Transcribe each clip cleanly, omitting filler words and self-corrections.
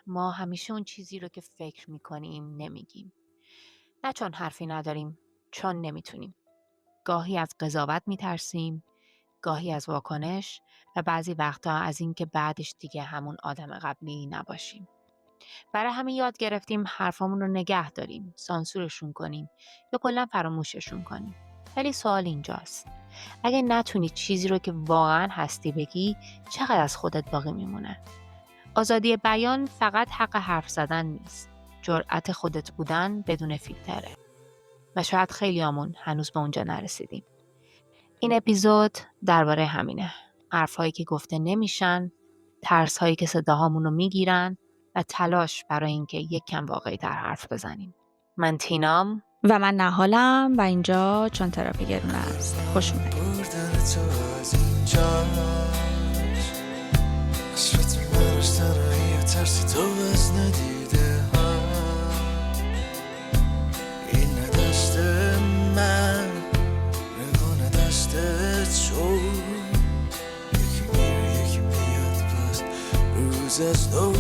ما همیشه اون چیزی رو که فکر میکنیم نمیگیم. نه چون حرفی نداریم، چون نمیتونیم. گاهی از قضاوت میترسیم، گاهی از واکنش و بعضی وقتا از این که بعدش دیگه همون آدم قبلی نباشیم. برای همین یاد گرفتیم حرفامون رو نگه داریم، سانسورشون کنیم یا کلا فراموششون کنیم. ولی سوال اینجاست: اگه نتونی چیزی رو که واقعا هستی بگی، چقدر از خودت باقی میمونه؟ آزادی بیان فقط حق حرف زدن نیست. جرأت خودت بودن بدون فیلتره. و شاید خیلیامون هنوز به اونجا نرسیدیم. این اپیزود درباره همینه. حرف‌هایی که گفته نمیشن، ترس‌هایی که صداهامون رو میگیرن و تلاش برای اینکه یک کم واقعی تر حرف بزنیم. من تینام و من نهالم و اینجا چون تراپی گرونه است. خوش اومدید. بردن تو از اینجا حسرت میبرش تنهایی و ترسی تو از ندیده ها. این ندست من نگاه ندست تو. یکی میره یکی میاد باز روز از نو.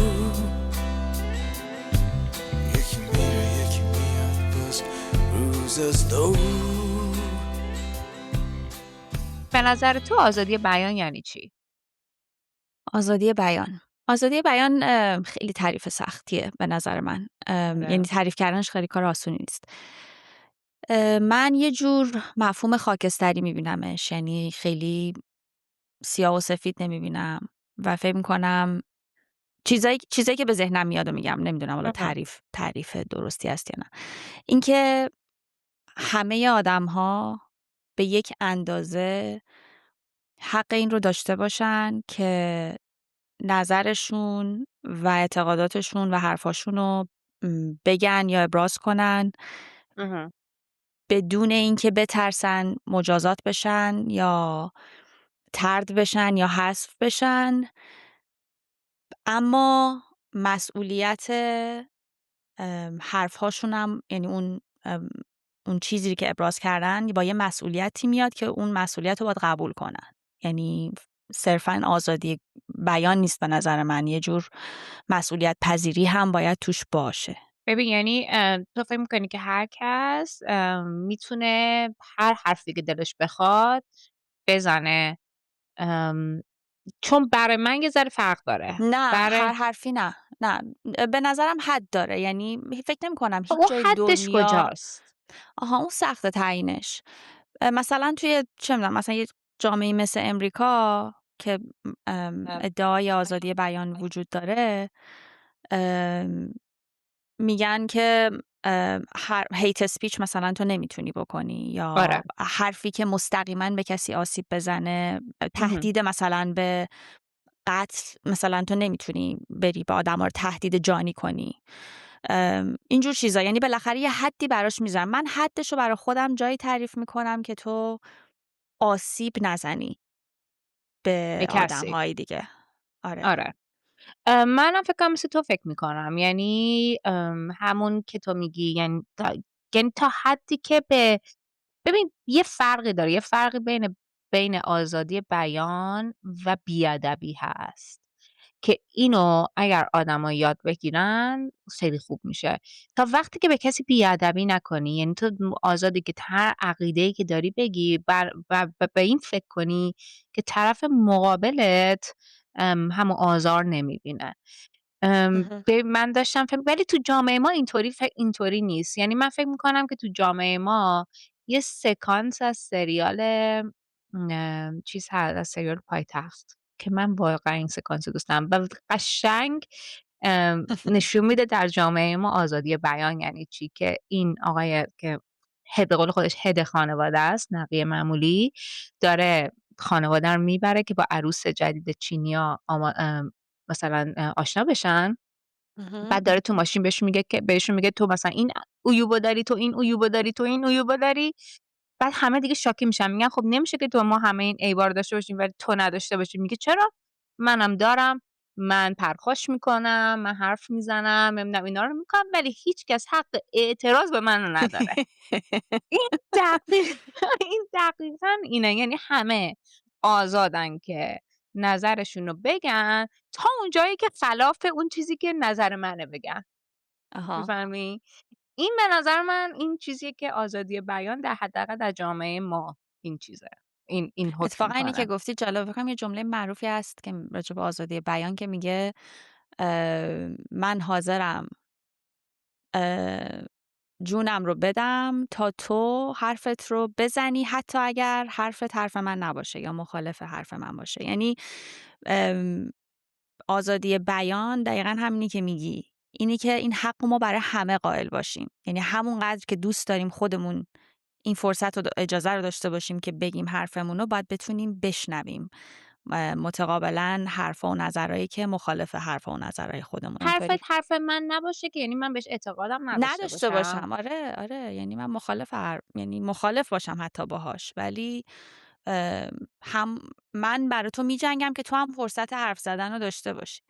یکی میره یکی میاد باز روز از نو. به نظر تو آزادی بیان یعنی چی؟ آزادی بیان. آزادی بیان خیلی تعریف سختیه به نظر من. یعنی تعریف کردنش خیلی کار آسونی نیست. من یه جور مفهوم خاکستری میبینمش، یعنی خیلی سیاه و سفید نمیبینم و فکر میکنم چیزایی که به ذهنم میاد و میگم، نمیدونم حالا تعریف درستی هست یا نه، اینکه همه آدم‌ها به یک اندازه حق این رو داشته باشن که نظرشون و اعتقاداتشون و حرفاشون رو بگن یا ابراز کنن بدون اینکه بترسن مجازات بشن یا طرد بشن یا حذف بشن. اما مسئولیت حرفهاشون هم، یعنی اون چیزی که ابراز کردن با یه مسئولیتی میاد که اون مسئولیت رو باید قبول کنن. یعنی صرفاً آزادی بیان نیست به نظر من، یه جور مسئولیت پذیری هم باید توش باشه. ببین، یعنی تو فکر میکنی که هر کس میتونه هر حرفی که دلش بخواد بزنه؟ چون برای من یه ذره فرق داره. نه، برای هر حرفی نه. به نظرم حد داره. یعنی فکر نمی کنم هیچ اون جای حدش دنیا کجاست؟ اون سخت تعیینش. مثلا توی چه میدونم، مثلا یه جامعه مثل امریکا که ادعای آزادی بیان وجود داره، میگن که هیت اسپیچ مثلا تو نمیتونی بکنی، یا آره. حرفی که مستقیما به کسی آسیب بزنه، تهدید مثلا به قتل مثلا تو نمیتونی بری با آدم رو تهدید جانی کنی. اینجور چیزا، یعنی بالاخره یه حدی براش میذارم. من حدش رو برای خودم جایی تعریف میکنم که تو آسیب نزنی به به آدم کسی. های دیگه. آره. آره. منم فکر کنم مثل تو فکر میکنم. یعنی همون که تو میگی، یعنی تا حدی که ببین، یه فرقی داره. یه فرقی بین آزادی بیان و بیادبی هست که اینو اگر آدما یاد بگیرن خیلی خوب میشه. تا وقتی که به کسی بیادبی نکنی، یعنی تو آزادی که هر عقیده‌ای که داری بگی و به این فکر کنی که طرف مقابلت همو آزار نمیبینه. من داشتم ولی تو جامعه ما اینطوری نیست. یعنی من فکر میکنم که تو جامعه ما یه سکانس از سریال چیز هست، از سریال پایتخت، که من واقعا این سکانس رو دوست دارم و قشنگ نشون میده در جامعه ما آزادی بیان یعنی چی. که این آقای که به قول خودش هد خانواده است، نقی معمولی، داره خانواده رو میبره که با عروس جدید چینیا مثلا آشنا بشن. بعد داره تو ماشین بهشون میگه تو مثلا این عیوبو داری، تو این عیوبو داری، تو این عیوبو داری. بعد همه دیگه شاکی میشن، میگن خب نمیشه که ما همه این عیبا رو داشته باشیم ولی تو نداشته باشی. میگه چرا؟ منم دارم، من پرخاش میکنم، من حرف میزنم، نمیدونم اینا رو میکنم، ولی هیچ کس حق اعتراض به من نداره. این دقیقاً اینه. یعنی همه آزادن که نظرشونو بگن تا اون جایی که خلاف اون چیزی که نظر منه بگن. آها. میفهمی؟ این به نظر من این چیزیه که آزادی بیان در حداقل در جامعه ما این چیزه. این حکم اتفاقا اینی که میکنه. گفتی جالب، فکر کنم یه جمله معروفی هست که راجع به آزادی بیان که میگه من حاضرم جونم رو بدم تا تو حرفت رو بزنی، حتی اگر حرفت حرف من نباشه یا مخالف حرف من باشه. یعنی ام، آزادی بیان دقیقا همینی که میگی، اینی که این حق رو ما برای همه قائل باشیم. یعنی همونقدر که دوست داریم خودمون این فرصت و اجازه رو داشته باشیم که بگیم حرفمون رو، باید بتونیم بشنویم متقابلا حرفا و نظرهایی که مخالف حرفا و نظرهای خودمون. حرفت حرف من نباشه که یعنی من بهش اعتقادم نداشته نداشته باشم. باشم. آره یعنی من یعنی مخالف باشم حتی باهاش، ولی هم من برای تو میجنگم که تو هم فرصت حرف زدن رو داشته باشی.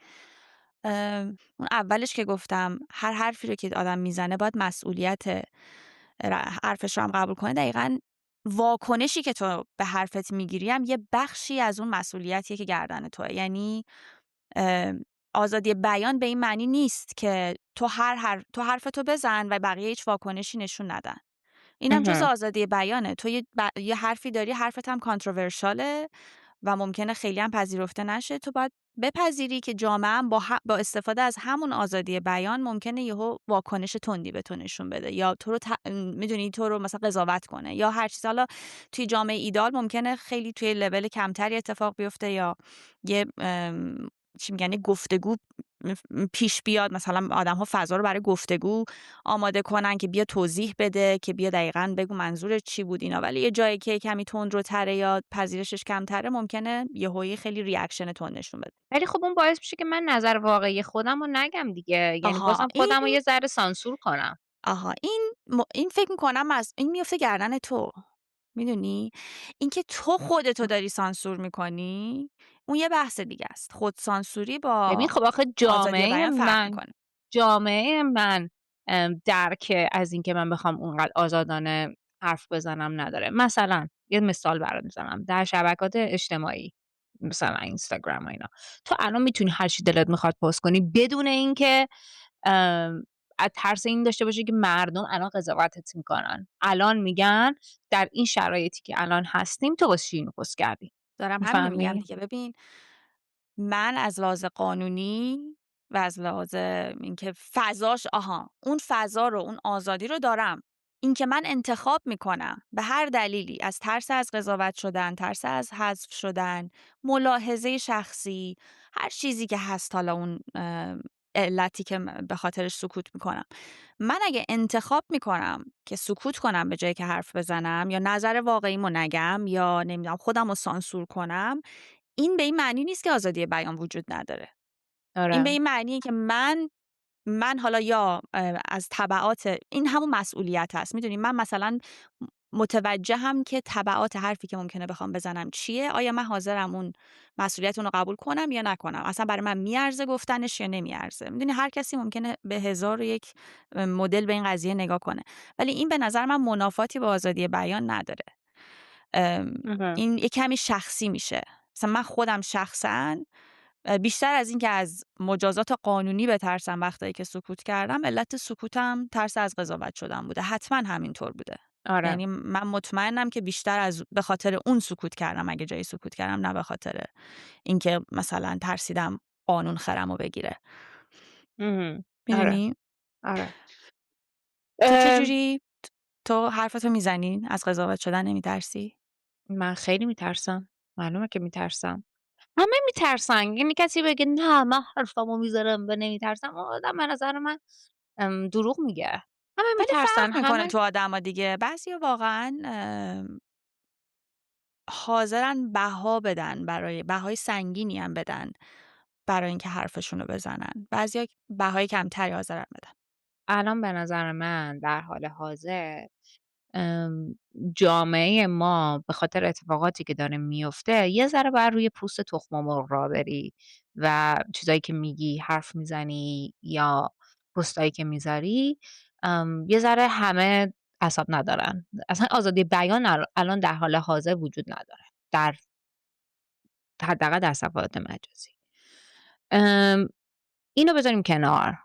اون اولش که گفتم هر حرفی رو که آدم میزنه باید مسئولیت حرفش رو هم قبول کنه. دقیقاً واکنشی که تو به حرفت میگیری هم یه بخشی از اون مسئولیتیه که گردن توه. یعنی آزادی بیان به این معنی نیست که تو حرفتو بزن و بقیه هیچ واکنشی نشون ندن. اینم جز آزادی بیانه. تو یه حرفی داری، حرفت هم کانتروورشاله و ممکنه خیلی هم پذیرفته نشه. تو باید بپذیری که جامعه هم با استفاده از همون آزادی بیان ممکنه یهو واکنش تندی به تو نشون بده، یا تو رو میدونی تو رو مثلا قضاوت کنه، یا هر چیز. حالا توی جامعه ایدال ممکنه خیلی توی لول کمتری اتفاق بیفته، یا یه چی میگن گفتگو پیش بیاد، مثلا آدم ها فضا رو برای گفتگو آماده کنن که بیا توضیح بده، که بیا دقیقاً بگو منظورت چی بود اینا. ولی یه جایی که کمی تندروتره یا پذیرشش کمتره، ممکنه یهویی خیلی ریاکشن تند نشون بده. ولی خب اون باعث میشه که من نظر واقعی خودم رو نگم دیگه. یعنی آها بازم خودم رو یه ذره سانسور کنم. این فکر میکنم از این میفته گردن تو. میدونی اینکه تو خودتو داری سانسور میکنی، اون یه بحث دیگه است. خود سانسوری ببین با خب آخه آزادی بیان فرق میکنه. جامعه من درک از این که من بخوام اونقدر آزادانه حرف بزنم نداره. مثلا یه مثال برات میزنم، در شبکات اجتماعی مثلا اینستاگرام و اینا، تو الان میتونی هر چی دلت میخواد پست کنی بدون اینکه از ترس این داشته باشی که مردم الان قضاوتت میکنن. الان میگن در این شرایطی که الان هستیم تو واسه چی اینو پست کردی. دارم همینو میگم میفهمی؟ دیگه. ببین من از لحاظ قانونی و از لحاظ اینکه فضاش، اون فضا رو، اون آزادی رو دارم. این که من انتخاب میکنم به هر دلیلی، از ترس از قضاوت شدن، ترس از حذف شدن، ملاحظه شخصی، هر چیزی که هست، حالا اون علتی که به خاطرش سکوت میکنم، من اگه انتخاب میکنم که سکوت کنم به جایی که حرف بزنم، یا نظر واقعیمو نگم، یا نمیدونم خودم رو سانسور کنم، این به این معنی نیست که آزادی بیان وجود نداره. این به آره. این معنیه که من حالا یا از تبعات این همون مسئولیت هست. میدونی من مثلا متوجهم که تبعات حرفی که ممکنه بخوام بزنم چیه. آیا من حاضرم اون مسئولیت اون رو قبول کنم یا نکنم؟ اصلا برای من میارزه گفتنش یا نمیارزه؟ میدونی هر کسی ممکنه به 1001 مدل به این قضیه نگاه کنه، ولی این به نظر من منافاتی با آزادی بیان نداره. این یه کمی شخصی میشه. مثلا من خودم شخصا بیشتر از این که از مجازات قانونی بترسم وقتی که سکوت کردم، علت سکوتم ترس از قضاوت شدن بوده. حتما همینطور بوده. آره. یعنی من مطمئنم که بیشتر از به خاطر اون سکوت کردم، اگه جایی سکوت کردم، نه به خاطر اینکه مثلا ترسیدم قانون خرمو بگیره. آره. میدونی آره. تو چجوری؟ تو حرفتو میزنی؟ از قضاوت شدن نمیترسی؟ من خیلی میترسم. معلومه که میترسم. همه میترسن. یعنی کسی بگه نه من حرفمو میذارم و نمیترسم، اون آدم به نظر من دروغ میگه. همه ولی میترسن. فرق میکنه همه تو آدما دیگه. بعضیا واقعا حاضرن بها بدن، برای بهای سنگینی هم بدن برای اینکه حرفشون رو بزنن. بعضیا بهای کمتری حاضرن بدن. الان به نظر من در حال حاضر جامعه ما به خاطر اتفاقاتی که داره میفته یه ذره باید روی پوست تخم مرغ را بری و چیزایی که میگی، حرف میزنی یا پستایی که میذاری، یه ذره همه اعصاب ندارن. اصلا آزادی بیان الان در حال حاضر وجود نداره در حداقل در صفحات مجازی. اینو بذاریم کنار.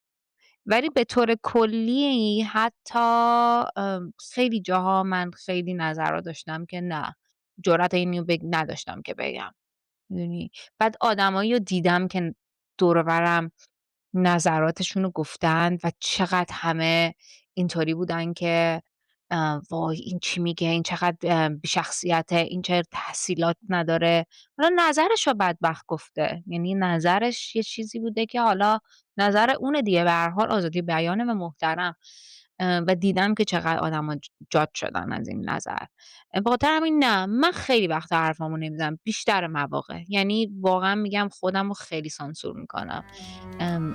ولی به طور کلی حتی خیلی جاها من خیلی نظرات داشتم که نه، جرأت اینو نداشتم که بگم. میدونی؟ بعد آدمایی رو دیدم که دور و برم نظراتشون رو گفتن و چقدر همه اینطوری بودن که وای این چی میگه، این چقدر بی‌شخصیته، این چه تحصیلات نداره. حالا نظرش رو بدبخت گفته، یعنی نظرش یه چیزی بوده که حالا نظر اونه دیگه، به هر حال آزادی بیانه و محترم. و دیدم که چقدر آدما جاج شدن از این نظر. بخاطر همین نه، من خیلی وقتا حرفامو نمیزنم، بیشتر مواقع. یعنی واقعا میگم خودم رو خیلی سانسور میکنم.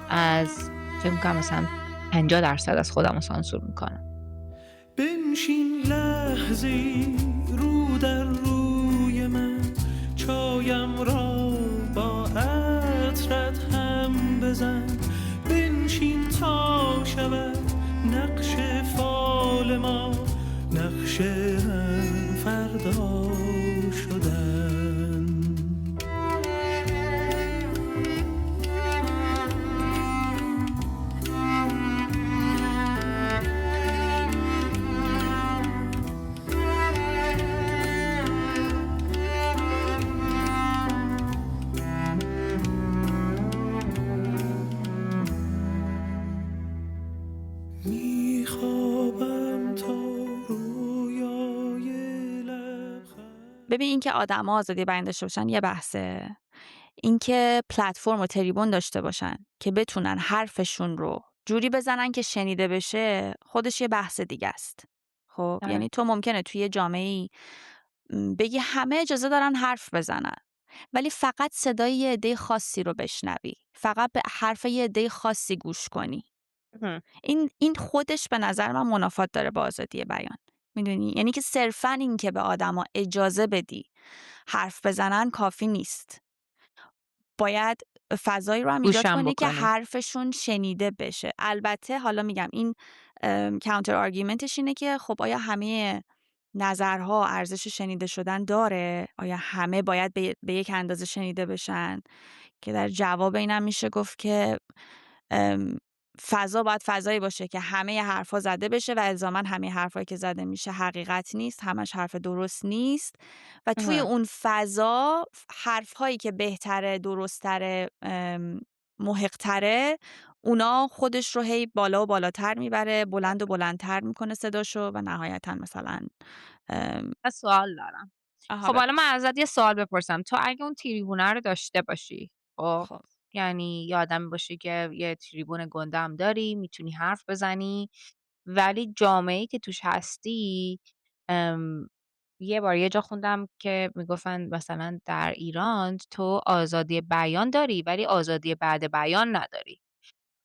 از فکر میکنم مثلا 50% از خودم رو سانسور میکنم. بنشین لحظی رو در روی من، چایم را با عطرت هم بزن. بنشین تا شود نقش فال ما، نقش هم فردا شدن. میخوابم تا رویای لبخند. ببین این که آدما آزادی بیان داشته باشن یه بحثه، اینکه پلتفرم و تریبون داشته باشن که بتونن حرفشون رو جوری بزنن که شنیده بشه، خودش یه بحث دیگه است. خب آره. یعنی تو ممکنه توی یه جامعه‌ای بگی همه اجازه دارن حرف بزنن، ولی فقط صدای یه عده خاصی رو بشنوی، فقط به حرف یه عده خاصی گوش کنی. این خودش به نظر من منافات داره با آزادی بیان. میدونی؟ یعنی که صرفاً این که به آدما اجازه بدی حرف بزنن کافی نیست. باید فضایی رو هم ایجاد گوشم کنی که بکنی. حرفشون شنیده بشه. البته حالا میگم این کانتر آرگومنتش اینه که خب آیا همه نظرها ارزش شنیده شدن داره؟ آیا همه باید به یک اندازه شنیده بشن؟ که در جواب اینم میشه گفت که فضا باید فضایی باشه که همه حرفا زده بشه و الزاما همه حرفایی که زده میشه حقیقت نیست، همش حرف درست نیست و توی اون فضا حرفهایی که بهتره، درست‌تره، محق‌تره، اونا خودش رو هی بالا و بالاتر میبره، بلند و بلندتر میکنه صداشو و نهایتا مثلا من سوال دارم. آها خب حالا من بپرس. ازت یه سوال بپرسم. تو اگه اون تریبونه رو داشته باشی، خب خب یعنی یه آدمی باشی که یه تریبون گنده هم داری، میتونی حرف بزنی، ولی جامعه‌ای که توش هستی، یه بار یه جا خوندم که میگفتن مثلا در ایران تو آزادی بیان داری ولی آزادی بعد بیان نداری.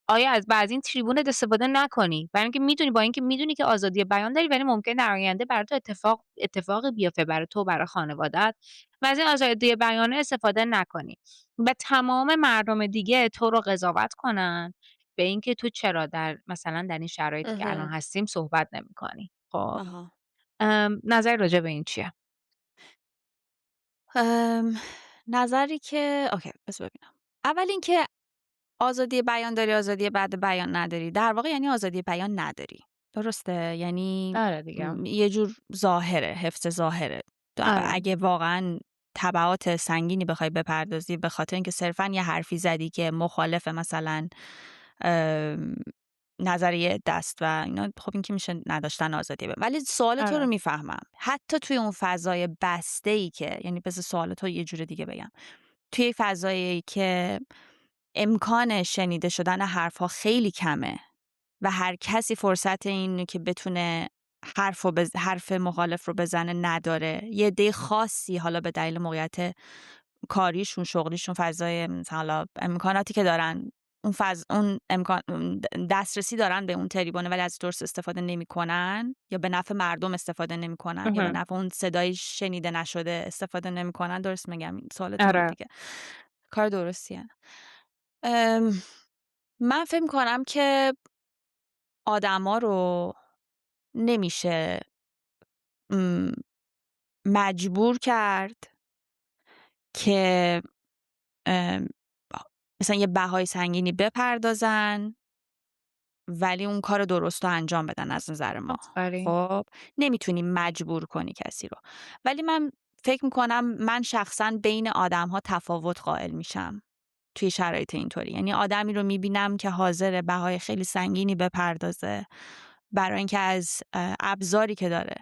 آیا از این تریبونت استفاده نکنی؟ برای اینکه میدونی، با اینکه میدونی که آزادی بیان داری، ولی ممکنه در آینده برای تو اتفاقی بیفته، برای تو، برای خانوادت، و از این آزادی بیان استفاده نکنی و تمام مردم دیگه تو رو قضاوت کنن به اینکه تو چرا مثلا در این شرایطی که الان هستیم صحبت نمی‌کنی. خب آها نظر راجع به این چیه؟ نظری که اوکی بس ببینم. اول اینکه آزادی بیان داری، آزادی بعد بیان نداری، در واقع یعنی آزادی بیان نداری. درسته؟ یعنی آره دیگه. یه جور ظاهره، حفظ ظاهره. آره. اگه واقعا تبعات سنگینی بخوای بپردازی به خاطر اینکه صرفا یه حرفی زدی که مخالف مثلا نظریه دست و اینا، خب این که میشه نداشتن آزادی ولی سوال تو رو آره. میفهمم. حتی توی اون فضای بسته ای که، یعنی بذار سوال تو یه جور دیگه بگم، توی فضایی که امکان شنیده شدن حرفها خیلی کمه و هر کسی فرصت این که بتونه حرف مخالف رو بزنه نداره، یه عده خاصی حالا به دلیل موقعیت کاریشون، شغلیشون، فضای مثلا امکاناتی که دارن، اون امکان دسترسی دارن به اون تریبونه ولی از درست استفاده نمیکنن، یا به نفع مردم استفاده نمیکنن، یا به نفع اون صدای شنیده نشده استفاده نمیکنن. درست میگم؟ این سوالتون بود آره. دیگه. کار درستیه. من فکر میکنم که آدما رو نمیشه مجبور کرد که ام، مثلا یه بهای سنگینی بپردازن ولی اون کار درست رو انجام بدن از نظر ما. آفرین. خب نمیتونی مجبور کنی کسی رو، ولی من فکر میکنم من شخصا بین آدم ها تفاوت قائل میشم توی شرایط اینطوری. یعنی آدمی رو میبینم که حاضر بهای خیلی سنگینی بپردازه برای اینکه از ابزاری که داره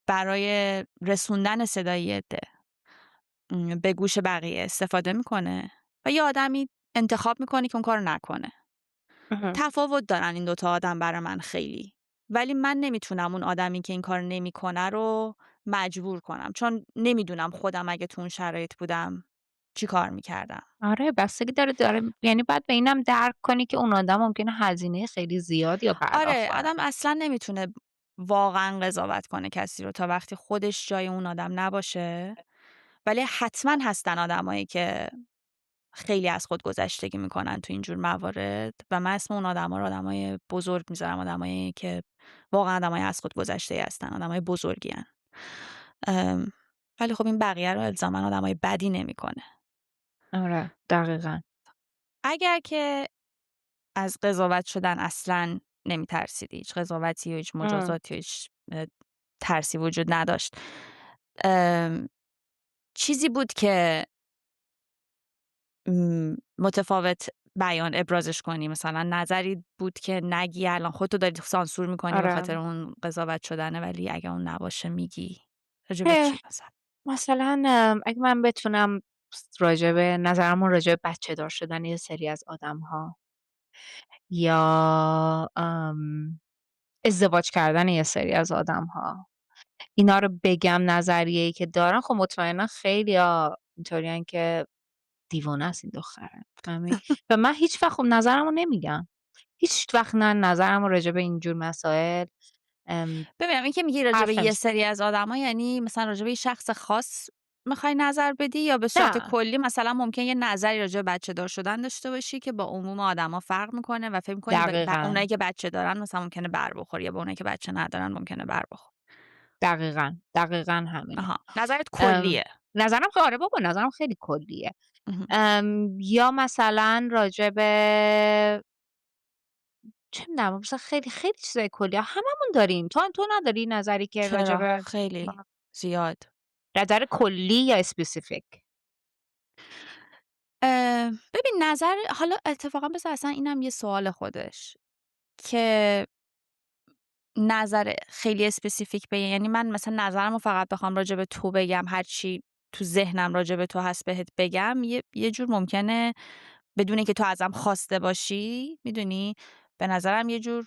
برای رسوندن صدای عده به گوش بقیه استفاده میکنه و یه آدمی انتخاب میکنه که اون کارو نکنه. تفاوت دارن این دوتا آدم برای من خیلی، ولی من نمیتونم اون آدمی که این کار نمیکنه رو مجبور کنم، چون نمیدونم خودم اگه تو اون شرایط بودم چی کار میکردم. آره بستگی داره یعنی باید به اینم درک کنی که اون آدم ممکنه هزینه خیلی زیادی رو پرداخت آره، کنه. آدم اصلا نمیتونه واقعا قضاوت کنه کسی رو تا وقتی خودش جای اون آدم نباشه، ولی حتما هستن آدمایی که خیلی از خود گذشتگی میکنن تو اینجور موارد و من اسم اون آدما رو آدمای بزرگ میذارم، آدمایی که واقعا آدمای از خود گذشته هستن، آدمای بزرگی هستن. ولی خب این بقیه رو الزاما آدمای بدی نمیکنه. آره دقیقاً. اگر که از قضاوت شدن اصلا نمیترسیدی، هیچ قضاوتی و هیچ مجازاتی و هیچ ترسی وجود نداشت، چیزی بود که متفاوت بیان ابرازش کنی، مثلا نظری بود که نگی الان خودتو داری سانسور میکنی به خاطر آره. اون قضاوت شدنه، ولی اگه اون نباشه میگی راجع به چی مثلا اگه من بتونم نظرمون راجع به بچه دار شدن یه سری از آدم‌ها یا ازدواج کردن یه سری از آدم‌ها، اینا رو بگم نظریه‌ای که دارن، خب مطمئنا خیلی‌ها اینطورین که دیوانه است این دختره، فهمی؟ و من هیچ وقت خب نظرمو نمیگم. هیچ وقت نه نظرمو راجع به اینجور مسائل ببینم این که میگی راجع به حرف یه نمی‌زنم. سری از آدما، یعنی مثلا راجع به یه شخص خاص میخوای نظر بدی یا به صورت نه کلی مثلا ممکن یه نظری راجع به بچه دار شدن داشته باشی که با عموم آدما فرق میکنه و فکر میکنی دقیقاً. اونایی که بچه دارن مثلا ممکنه بر بخوره یا با اونایی که بچه ندارن ممکنه بر بخوره. دقیقاً همینه. آها، نظرت ام، کلیه. نظرم که آره بابا نظرم خیلی کلیه. اهم. یا مثلا راجع به چه می‌دونم مثلا خیلی خیلی چیزای کلیه هممون داریم. تو نداری نظری که راجع چرا؟ به خیلی زیاد. نظر کلی یا اسپسیفیک؟ ببین نظر، حالا اتفاقا بذار اصلا اینم یه سوال خودش که نظر خیلی اسپسیفیک یعنی من مثلا نظرمو فقط بخوام راجع به تو بگم، هر چی تو ذهنم راجع به تو هست بهت بگم، یه جور ممکنه بدون که تو ازم خواسته باشی، میدونی، به نظرم یه جور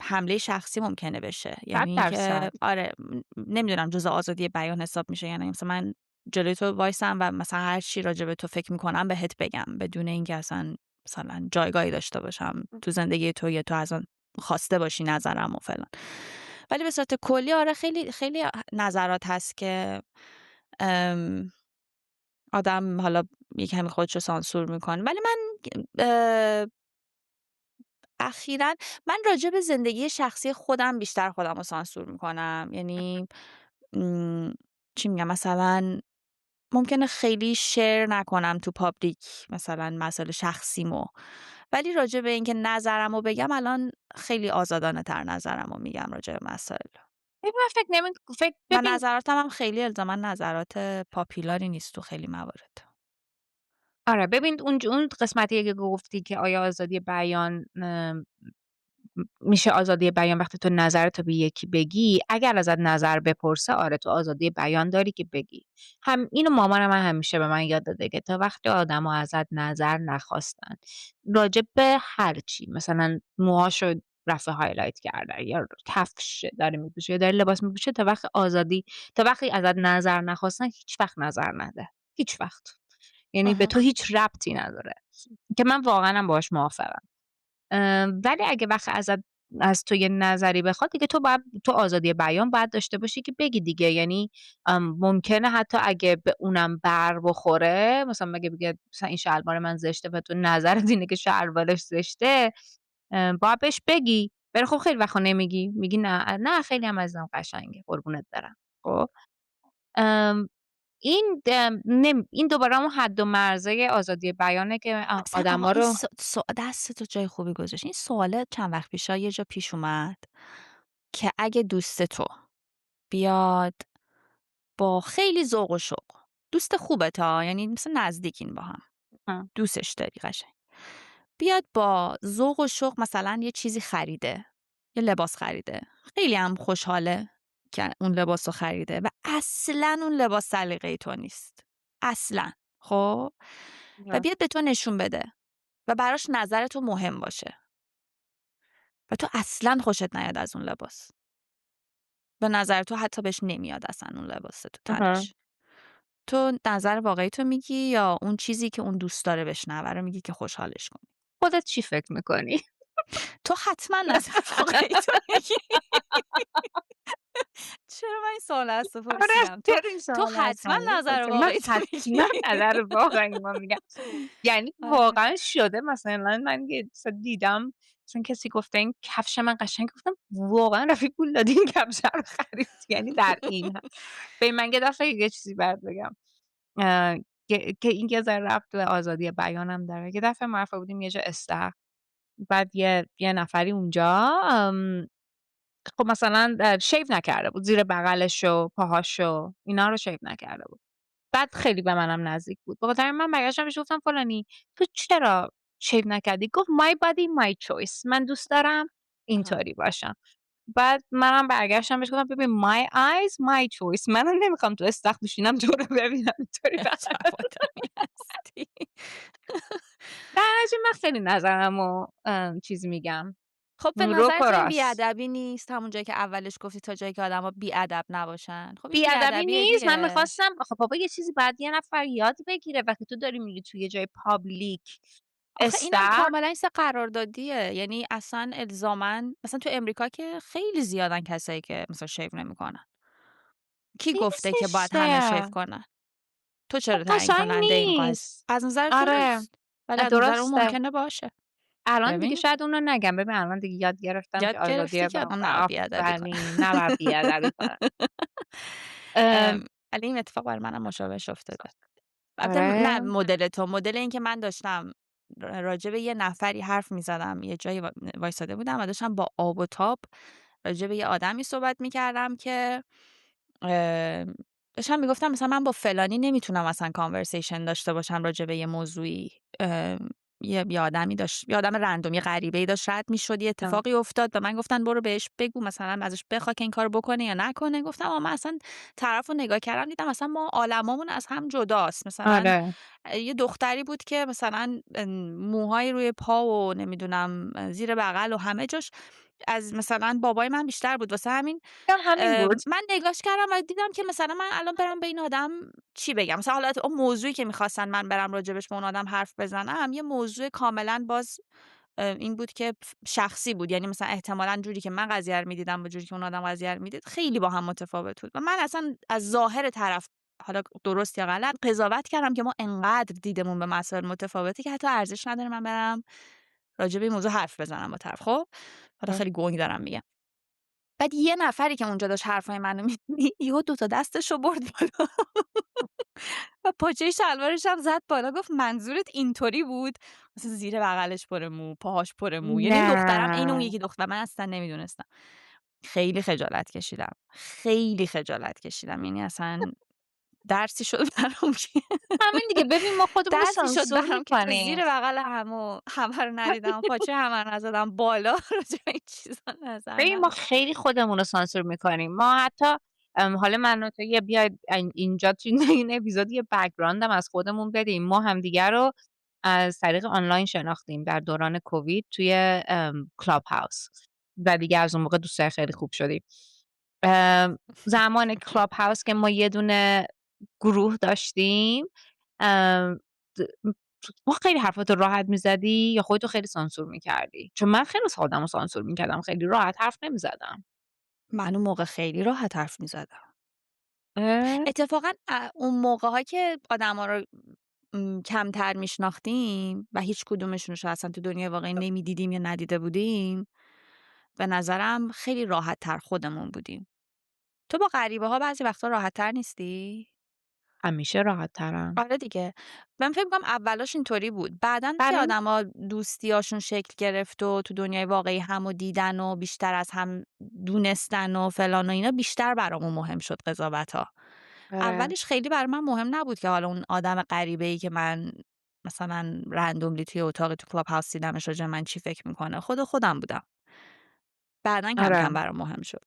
حمله شخصی ممکنه بشه. یعنی که 100%. آره نمیدونم جزء آزادی بیان حساب میشه یعنی مثلا من جلوی تو وایسم و مثلا هر چی راجع به تو فکر میکنم بهت بگم بدون اینکه اصلا مثلا جایگاهی داشته باشم تو زندگی تو یا تو از آن خواسته باشی نظرم و فلان. ولی به صورت کلی آره خیلی خیلی نظرات هست که آدم حالا یک کمی خودش رو سانسور میکنه. ولی من اخیراً من راجع به زندگی شخصی خودم بیشتر خودم رو سانسور میکنم. یعنی چی میگم، مثلا ممکنه خیلی شیر نکنم تو پابلیک مثلا مسائل شخصیمو، ولی راجع به اینکه نظرمو بگم الان خیلی آزادانه تر نظرمو میگم راجع به مسائل ببین من فکر و ببین نظراتم هم خیلی الزاما نظرات پاپیلاری نیست تو خیلی موارد. آره ببین اون قسمتی که گفتی که آیا آزادی بیان میشه آزادی بیان وقتی تو نظرتو به یکی بگی، اگر ازت نظر بپرسه آره تو آزادی بیان داری که بگی. اینو مامانم من همیشه به من یاد داده که تا وقتی آدما ازت نظر نخواستن راجع به هر چی، مثلا موهاشو رفع هایلایت کرده یا کفش داره میپوشه یا داره لباس میپوشه، تا وقتی ازت نظر نخواستن هیچ وقت نظر نده. هیچ وقت. یعنی به آها. تو هیچ ربطی نداره. که من واقعا هم باهاش موافقم. ولی اگه از تو یه نظری بخواد دیگه تو آزادی بیان باید داشته باشی که بگی دیگه. یعنی ممکنه حتی اگه به اونم بر بخوره، مثلا مگه بگه مثلا این شلوار من زشته و تو نظرت اینه که شلوارش زشته، باید بهش بگی. ولی خب خیلی وقتا نمیگی، میگی نه نه خیلی هم عزیزم قشنگه قربونت برم. خب این دوباره اون حد و مرزای آزادی بیانه که اصلا آقا آدما این رو دست تو جای خوبی گذاشت. این سواله چند وقت پیشا یه جا پیش اومد که اگه دوست تو بیاد با خیلی ذوق و شوق، دوست خوبه تا یعنی مثل نزدیکین با هم، اه. دوستش داری قشنگ، بیاد با ذوق و شوق مثلا یه چیزی خریده، یه لباس خریده، خیلی هم خوشحاله که اون لباس رو خریده و اصلا اون لباس سلیقه تو نیست اصلا، خب، و بیاد به تو نشون بده و براش نظر تو مهم باشه و تو اصلا خوشت نیاد از اون لباس، به نظر تو حتی بهش نمیاد اصلا اون لباس تو اه. تنش، تو نظر واقعی تو میگی یا اون چیزی که اون دوست داره بشنوه رو میگی که خوشحالش کنی؟ خودت چی فکر میکنی؟ تو حتما نظر واقعی تو میگی. چرا من این سوال از تو آره، پرسیدم؟ تو چرا این تو سوال از حتما من نظر می‌پرسی؟ من واقعی تو میگی. حتما نظر واقعی ما میگم. یعنی آره. واقعا شده مثلا من یه مثلا دیدم مثلا کسی گفته این کفش من قشنگ، گفتم واقعا رفیق پول دادی این کفش رو خرید؟ یعنی در این حد. به من یه دفعه یه چیزی برات بگم که این یه ذره ربط به آزادی بیانم داره. یه دفعه ما رفته بودیم یه جا استخر، بعد یه نفری اونجا خب مثلا شیو نکرده بود، زیر بغلش و پاهاش و اینا رو شیو نکرده بود. بعد خیلی به منم نزدیک بود. بخاطر من برگشتم بهش گفتم فلانی تو چرا شیو نکردی؟ گفت my body my choice. من دوست دارم آها. اینطوری باشم. بعد منم برگشتم بهش گفتم ببین my eyes my choice. منم نمیخوام تو استخر بشینم تو رو ببینم اینطوری. چه آدمی هستی. در نتیجه من خیلی نظرمو چیزی میگم خب به روک نظر و تو این راست. بیادبی نیست؟ همون جایی که اولش گفتی تا جایی که آدما بیادب نباشن، خب این بیادبی بیادبیه نیست. من دیگه. میخواستم آخه بابا یه چیزی بعد یه نفر یاد بگیره وقتی تو داری میری توی یه جای پابلیک آخه اینم استخر. کاملا این قراردادیه، یعنی اصلا الزامن مثلا تو امریکا که خیلی زیادن کسایی که مثلا شیو نمیکنن. کی خیلی گفته که باید همه شیو زشته. کنن؟ تو خب چرا تعیین قشنگ کننده این قضیه؟ نیست. از نظر تو آره نیست ولی از نظر اون درسته. ممکنه باشه. الان دیگه ببین شاید اونو نگم. ببین الان دیگه یاد گرفتم که یاد آزادی گرفتی که آدم نباید بیادبی کنه. آفرین نباید بیادبی کنم. ام، ولی این اتفاق برای منم مشابهش افتاده. البته نه آره مدل تو، مدل این که من داشتم راجع به یه نفری حرف میزدم، یه جایی وایساده بودم و داشتم با آب و تاب راجع به یه آدمی صحبت میکردم که اه، داشتم میگفتم مثلا من با فلانی نمیتونم اصلا کانورسیشن داشته باشم راجع به یه موضوعی. یه آدمی داشت، یه آدم رندوم، یه غریبه‌ای داشت رد میشد، یه اه. اتفاقی افتاد و من گفتن برو بهش بگو مثلا ازش بخوا که این کارو بکنه یا نکنه. گفتم من اصلا طرفو نگاه کردم دیدم مثلا ما عالممون از هم جداست. مثلا آره یه دختری بود که مثلا موهای روی پا و نمیدونم زیر بغل و همه جاش از مثلا بابای من بیشتر بود. واسه همین هم همین بود. من نگاش کردم و دیدم که مثلا من الان برم به این آدم چی بگم؟ مثلا حالا اون موضوعی که میخواستن من برم راجبش با اون آدم حرف بزنم یه موضوع کاملا باز این بود که شخصی بود، یعنی مثلا احتمالاً جوری که من قضیه رو میدیدم با جوری که اون آدم قضیه رو میدید خیلی با هم متفاوت بود و من اصلا از ظاهر طرف، حالا درست یا غلط، قضاوت کردم که ما انقدر دیدمون به مسائل متفاوتی که حتی ارزش نداره من برم راجع به این موضوع حرف بزنم با طرف. خب حالا خیلی گنگ دارم میگم. بعد یه نفری که اونجا داشت حرفای منو می‌شنید یهو دو تا دستشو برد بالا و پاچه شلوارش هم زد بالا، گفت منظورت اینطوری بود؟ مثلا زیر بغلش پر مو، پاهاش پر مو، یعنی این دخترم عین اون نه یکی دختر. من اصلا نمیدونستم. خیلی خجالت کشیدم، خیلی خجالت کشیدم، یعنی اصلا درسی شد برام که همین دیگه. ببین ما خودمون رو درسی شد سانسور برام که تا میکنیم. زیر بغل همه رو ندیدم، پاچه همه رو نزدم بالا، راجع به این چیزا نظر ببین ما ندادم. خیلی خودمون رو سانسور میکنیم. ما حتی حالا من و تو یه بیاید اینجا توی این اپیزود یه بک‌گراندم از خودمون بدیم. ما همدیگه رو از طریق آنلاین شناختیم در دوران کووید توی کلاب هاوس و دیگه از اون موقع دوستای خیلی خوب شدیم. زمان کلاب هاوس که ما یه دونه گروه داشتیم، ام، د- ما خیلی حرفاتو راحت میزدی یا خودتو خیلی سانسور میکردی؟ چون من خیلی خودمو سانسور میکردم، خیلی راحت حرف نمیزدم. من اون موقع خیلی راحت حرف میزدم. اتفاقا اون موقع‌ها که آدما رو کمتر میشناختیم و هیچ کدومشونش رو اصلا تو دنیای واقعی نمیدیدیم یا ندیده بودیم، به نظرم خیلی راحت تر خودمون بودیم. تو با غریبه ها بعضی وقتا راحت تر نیستی؟ همیشه راحت‌ترم. آره دیگه. من فکر می‌کنم اولاش اینطوری بود. بعدن که برام آدما دوستیاشون شکل گرفت و تو دنیای واقعی همو دیدن و بیشتر از هم دونستن و فلان و اینا، بیشتر برامون مهم شد قضاوت‌ها. آره. اولش خیلی برای من مهم نبود که حالا اون آدم غریبه‌ای که من مثلا رندوملی توی اتاقی تو کلاب هاوس دیدمش راجع به من چی فکر میکنه، خودم بودم. بعدن کم آره. کم برام مهم شد.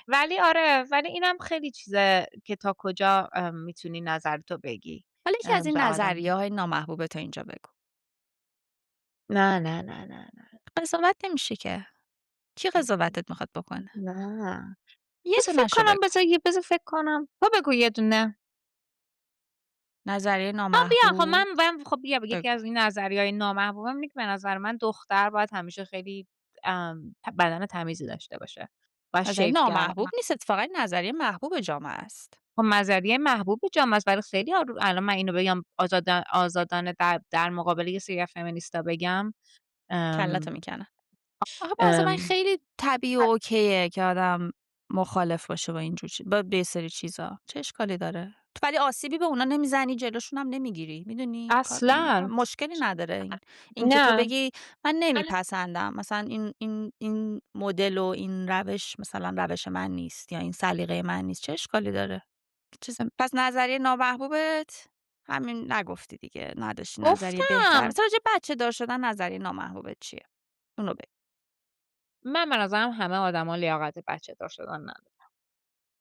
ولی آره، ولی اینم خیلی چیزه که تا کجا میتونی نظرتو بگی حالا یکی از این به آدم. نظریه‌های نامحبوب تا اینجا بگو. نه نه نه نه نه قضاوت نمیشه که. کی قضاوتت میخواد بکنه؟ نه. یه بذار فکر دونه‌شو کنم، بگو. بذار فکر کنم. تو بگو یه دونه. نظریه بیا خب نامحبوب خب بیا یکی بگو. از این نظریه‌های نامحبوبم اینه که به نظر من دختر باید همیشه خیلی بدن تمیزی داشته باشه. باید نظریه شیف کرد. نامحبوب نیست، اتفاقا نظریه محبوب جامعه است. خب نظریه محبوب جامعه است، ولی خیلی الان من اینو بگم آزادانه در مقابل یه سری از فمینیستا بگم. کلتو ام میکنه. آخه به نظر من ام خیلی طبیعی و اوکیه که آدم مخالف باشه با اینجور با یه سری چیزا. چه اشکالی داره؟ تو ولی آسیبی به اونا نمیزنی، جلوشون هم نمیگیری. میدونی اصلا مشکلی نداره این که تو نه. بگی من نمیپسندم مثلا این مدل و این روش مثلا روش من نیست یا این سلیقه من نیست. چه اشکالی داره؟ پس نظریه نامحبوبت همین نگفتی دیگه، نداشتی نظریه بهتر. گفتم مثلا راجع به بچه دار شدن نظریه نامحبوبت چیه؟ اونو بگو. من به نظرم همه آدما لیاقت بچه دار شدن ندارن.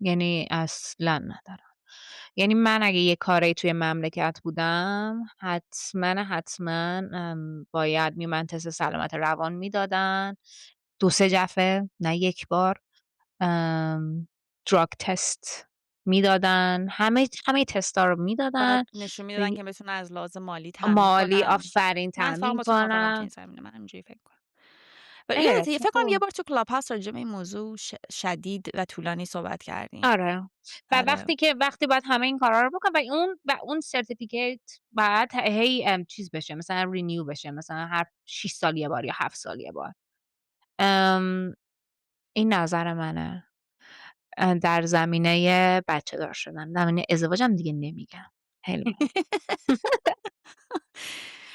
یعنی اصلا ندارن. یعنی من اگه یه کاری توی مملکت بودم حتما باید من تست سلامت روان میدادن 2-3 دفعه، نه یک بار. دراگ تست میدادن، همه تستا رو باید میدادن. نشون میدادن که بتونن از لحاظ مالی تأمین مالی کنن. آفرین من اتفاقا تأمین متفاوتم تو این کنن. زمینه. من اینجوری فکر کنم. ولی یادته فکر کنم یه خب بار تو کلاب هاوس راجع به این موضوع شدید و طولانی صحبت کردیم. آره. و آره. وقتی باید همه این کارا رو بکنم و اون سرتیفیکیت باید هی چیز بشه، مثلا رینیو بشه، مثلا هر 6 سال یه بار یا 7 سال یه بار. ام، این نظر منه. در زمینه بچه دار شدن، زمینه ازدواجم دیگه نمیگم. خیلی مهم.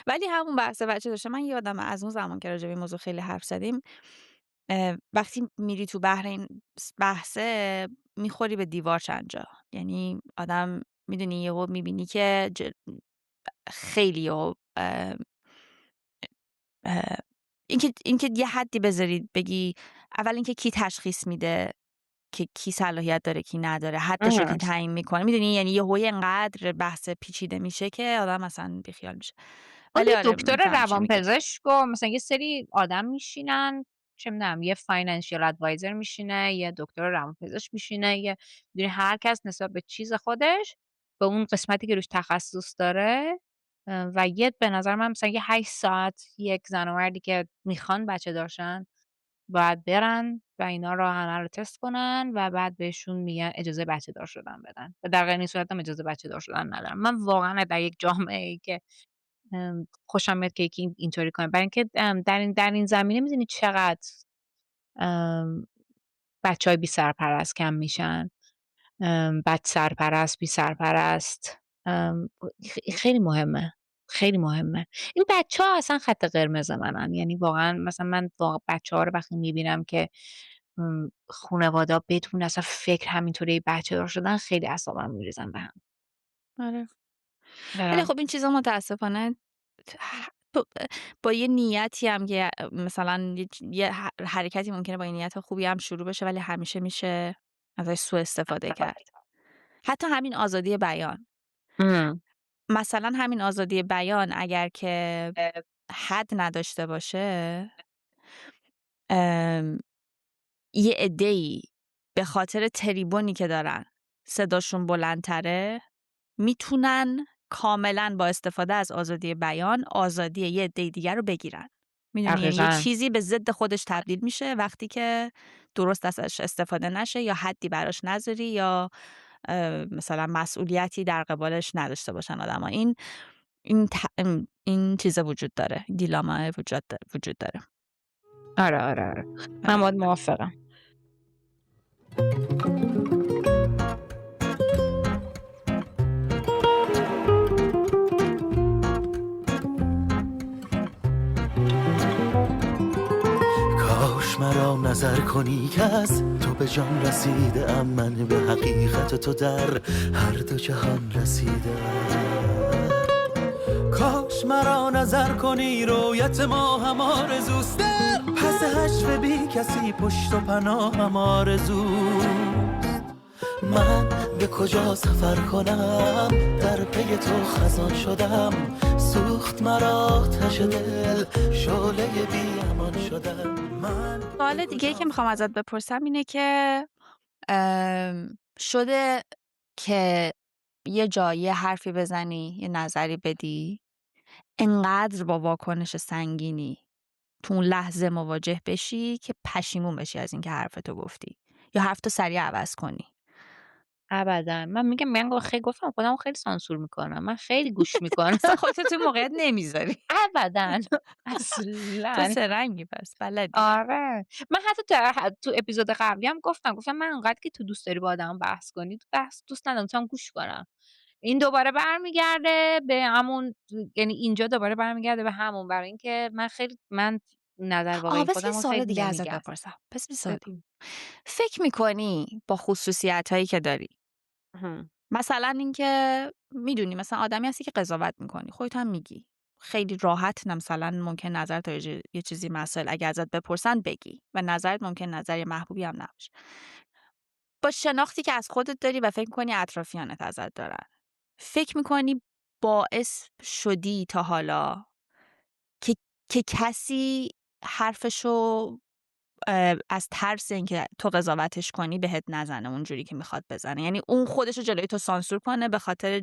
ولی همون بحث بچه داشته من یادمه از اون زمان که راجع به این موضوع خیلی حرف زدیم. وقتی میری تو بحر این بحثه میخوری به دیوار چند جا. یعنی آدم میدونی یهو میبینی که خیلی اینکه یه حدی بذارید بگی اول اینکه کی تشخیص میده که کی صلاحیت داره کی نداره، حدشو کی تعیین میکنه. میدونی یعنی یهو انقدر بحث پیچیده میشه که آدم اصلا بیخیال میشه. اون ولی یه آره دکتر میفهم چی میگی. روانپزشک و مثلا یه سری آدم میشینن، چه میدونم یه فاینانشیال ادوایزر میشینه، یه دکتر روانپزشک میشینه، یه میدونی هر کس نسبت به چیز خودش به اون قسمتی که روش تخصص داره. و به نظر من مثلا یه 8 ساعت یک زن و مردی که میخوان بچه داشتن باید برن و اینا رو همه رو تست کنن و بعد بهشون میگن اجازه بچه دار شدن بدن، و در غیر این صورت هم اجازه بچه دار شدن ندارن. من واقعا در یک جامعه‌ای که خوشم میاد که یکی اینطوری کنه، برای اینکه در این زمینه میدونی چقدر بچهای بی سرپرست کم میشن، بچه سرپرست، بی سرپرست. خیلی مهمه، خیلی مهمه. این بچه‌ها اصلا خط قرمز منن. یعنی واقعا مثلا من بچه‌ها رو وقتی میبینم که خانواده‌ها بدون اصلا فکر همینطوری بچه دار شدن، خیلی اعصابم میریزن به هم. آره. ولی آره. خب این چیزا متاسفانه با با یه نیتی هم که مثلا یه حرکتی ممکنه با این نیت خوبی هم شروع بشه ولی همیشه میشه ازش سوء استفاده کرد. حتی همین آزادی بیان. ام. مثلا همین آزادی بیان اگر که حد نداشته باشه، یه عده‌ای به خاطر تریبونی که دارن صداشون بلندتره میتونن کاملا با استفاده از آزادی بیان آزادی یه عده دیگر رو بگیرن. میدونی یعنی یه دقیقاً. چیزی به ضد خودش تبدیل میشه وقتی که درست ازش استفاده نشه یا حدی براش نذاری یا مثلا مسئولیتی در قبالش نداشته باشن آدما. این چیز وجود داره، دیلاما وجود داره. آره. من باید موافقم. کاش مرا نظر کنی که از تو به جان رسیده ام، من به حقیقت تو در هر دو جهان رسیده ام. کاش مرا نظر کنی رویت ما هم آرزوست، در پس حشو بی کسی پشت و پناه هم آرزوست. من به کجا سفر کنم در پی تو خزان شدم، سوخت مرا آتش دل شعله بی امان شدم. من سوال دیگه که میخوام ازت بپرسم اینه که شده که یه جایی حرفی بزنی، یه نظری بدی، انقدر با واکنش سنگینی تو اون لحظه مواجه بشی که پشیمون بشی از اینکه حرفتو گفتی یا حرفتو سریع عوض کنی؟ ابدا. من خیلی گفتم خودم خیلی سانسور میکنم، من خیلی گوش میکنم. اصلا خودت تو موقعیت نمیذاری. ابدا تو اصلا. سرنگی پس بلدی. آره، من حتی تو اپیزود قبلی هم گفتم من اونقدر که تو دوست داری با آدم بحث کنی، تو بحث دوست ندارم، میتونم گوش کنم. این دوباره برمیگرده به همون، یعنی اینجا دوباره برمیگرده به همون، برای اینکه من نظر واقعی بس یه خودم رو سوال خیلی دیگه ازت نمیگم. بپرسم. پس یه سوال دیگه. فکر میکنی با خصوصیت هایی که داری، مثلا اینکه میدونی مثلا آدمی هستی که قضاوت میکنی، خودت هم میگی خیلی راحت، مثلا ممکن نظرت راجع یه چیزی مسائل اگه ازت بپرسن بگی و نظرت ممکن نظر محبوبی هم نباشه، با شناختی که از خودت داری و فکر میکنی اطرافیانت ازت دارن، فکر میکنی باعث شدی تا حالا که کسی حرفشو از ترس اینکه تو قضاوتش کنی بهت نزنه اونجوری که میخواد بزنه، یعنی اون خودشو جلوی تو سانسور کنه به خاطر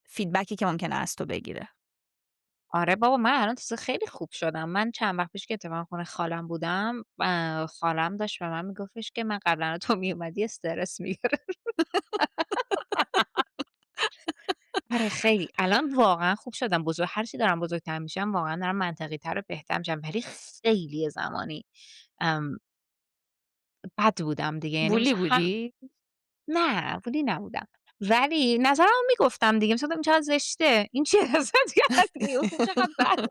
فیدبکی که ممکنه از تو بگیره؟ آره بابا، من الان تازه خیلی خوب شدم. من چند وقت پیش که اتفاقا خونه خالم بودم، خالم داشت به من میگفتش که من قبلا تو میومدی استرس میگیره. آره خیلی الان واقعا خوب شدم، هر چی دارم بزرگتر میشم واقعا دارم منطقی تر و بهتر میشم، ولی خیلی زمانی ام، بد بودم دیگه، یعنی ولی مثلا بودی؟ نه ولی نبودم، ولی نظرمو میگفتم دیگه، مثلا این چقدر زشته، این چیه اصلا کردی، اون چقدر بد،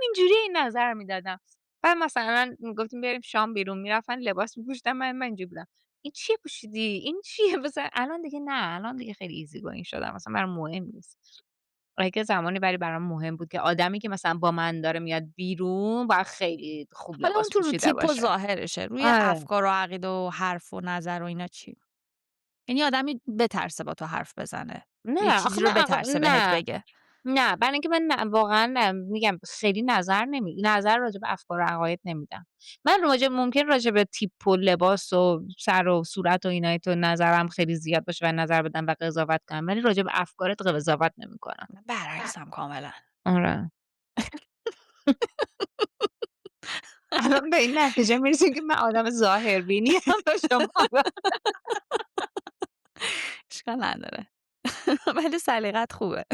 اینجوری این نظر میدادم. بعد مثلا میگفتیم بریم شام بیرون، میرفتن لباس میپوشیدن، من اینجوری بودم این چیه پوشیدی، این چیه، مثلا الان دیگه نه، الان دیگه خیلی ایزی گوین شدم، مثلا برام مهم نیست. اگه زمانی ولی برام مهم بود که آدمی که مثلا با من داره میاد بیرون باید خیلی خوب حالا اون لباس تو رو پوشیده تیپ و باشه. ظاهرشه، روی آره. افکار و عقیده و حرف و نظر و اینا چی؟ یعنی آدمی بترسه با تو حرف بزنه، یه نه آخه چیزی رو بترسه بهت نه، بگه؟ نه برای اینکه من واقعا میگم خیلی نظر راجع به افکار و عقاید نمیدم. من ممکن راجع به تیپ و لباس و سر و صورت و اینا تو نظرم خیلی زیاد باشه و نظر بدم و قضاوت کنم، ولی راجع به افکارت قضاوت نمیکنم. برعکسم کاملا. آره. الان به این نتیجه میرسیم که من آدم ظاهربینی هم با شما. اشکال نداره. ولی سلیقت خوبه.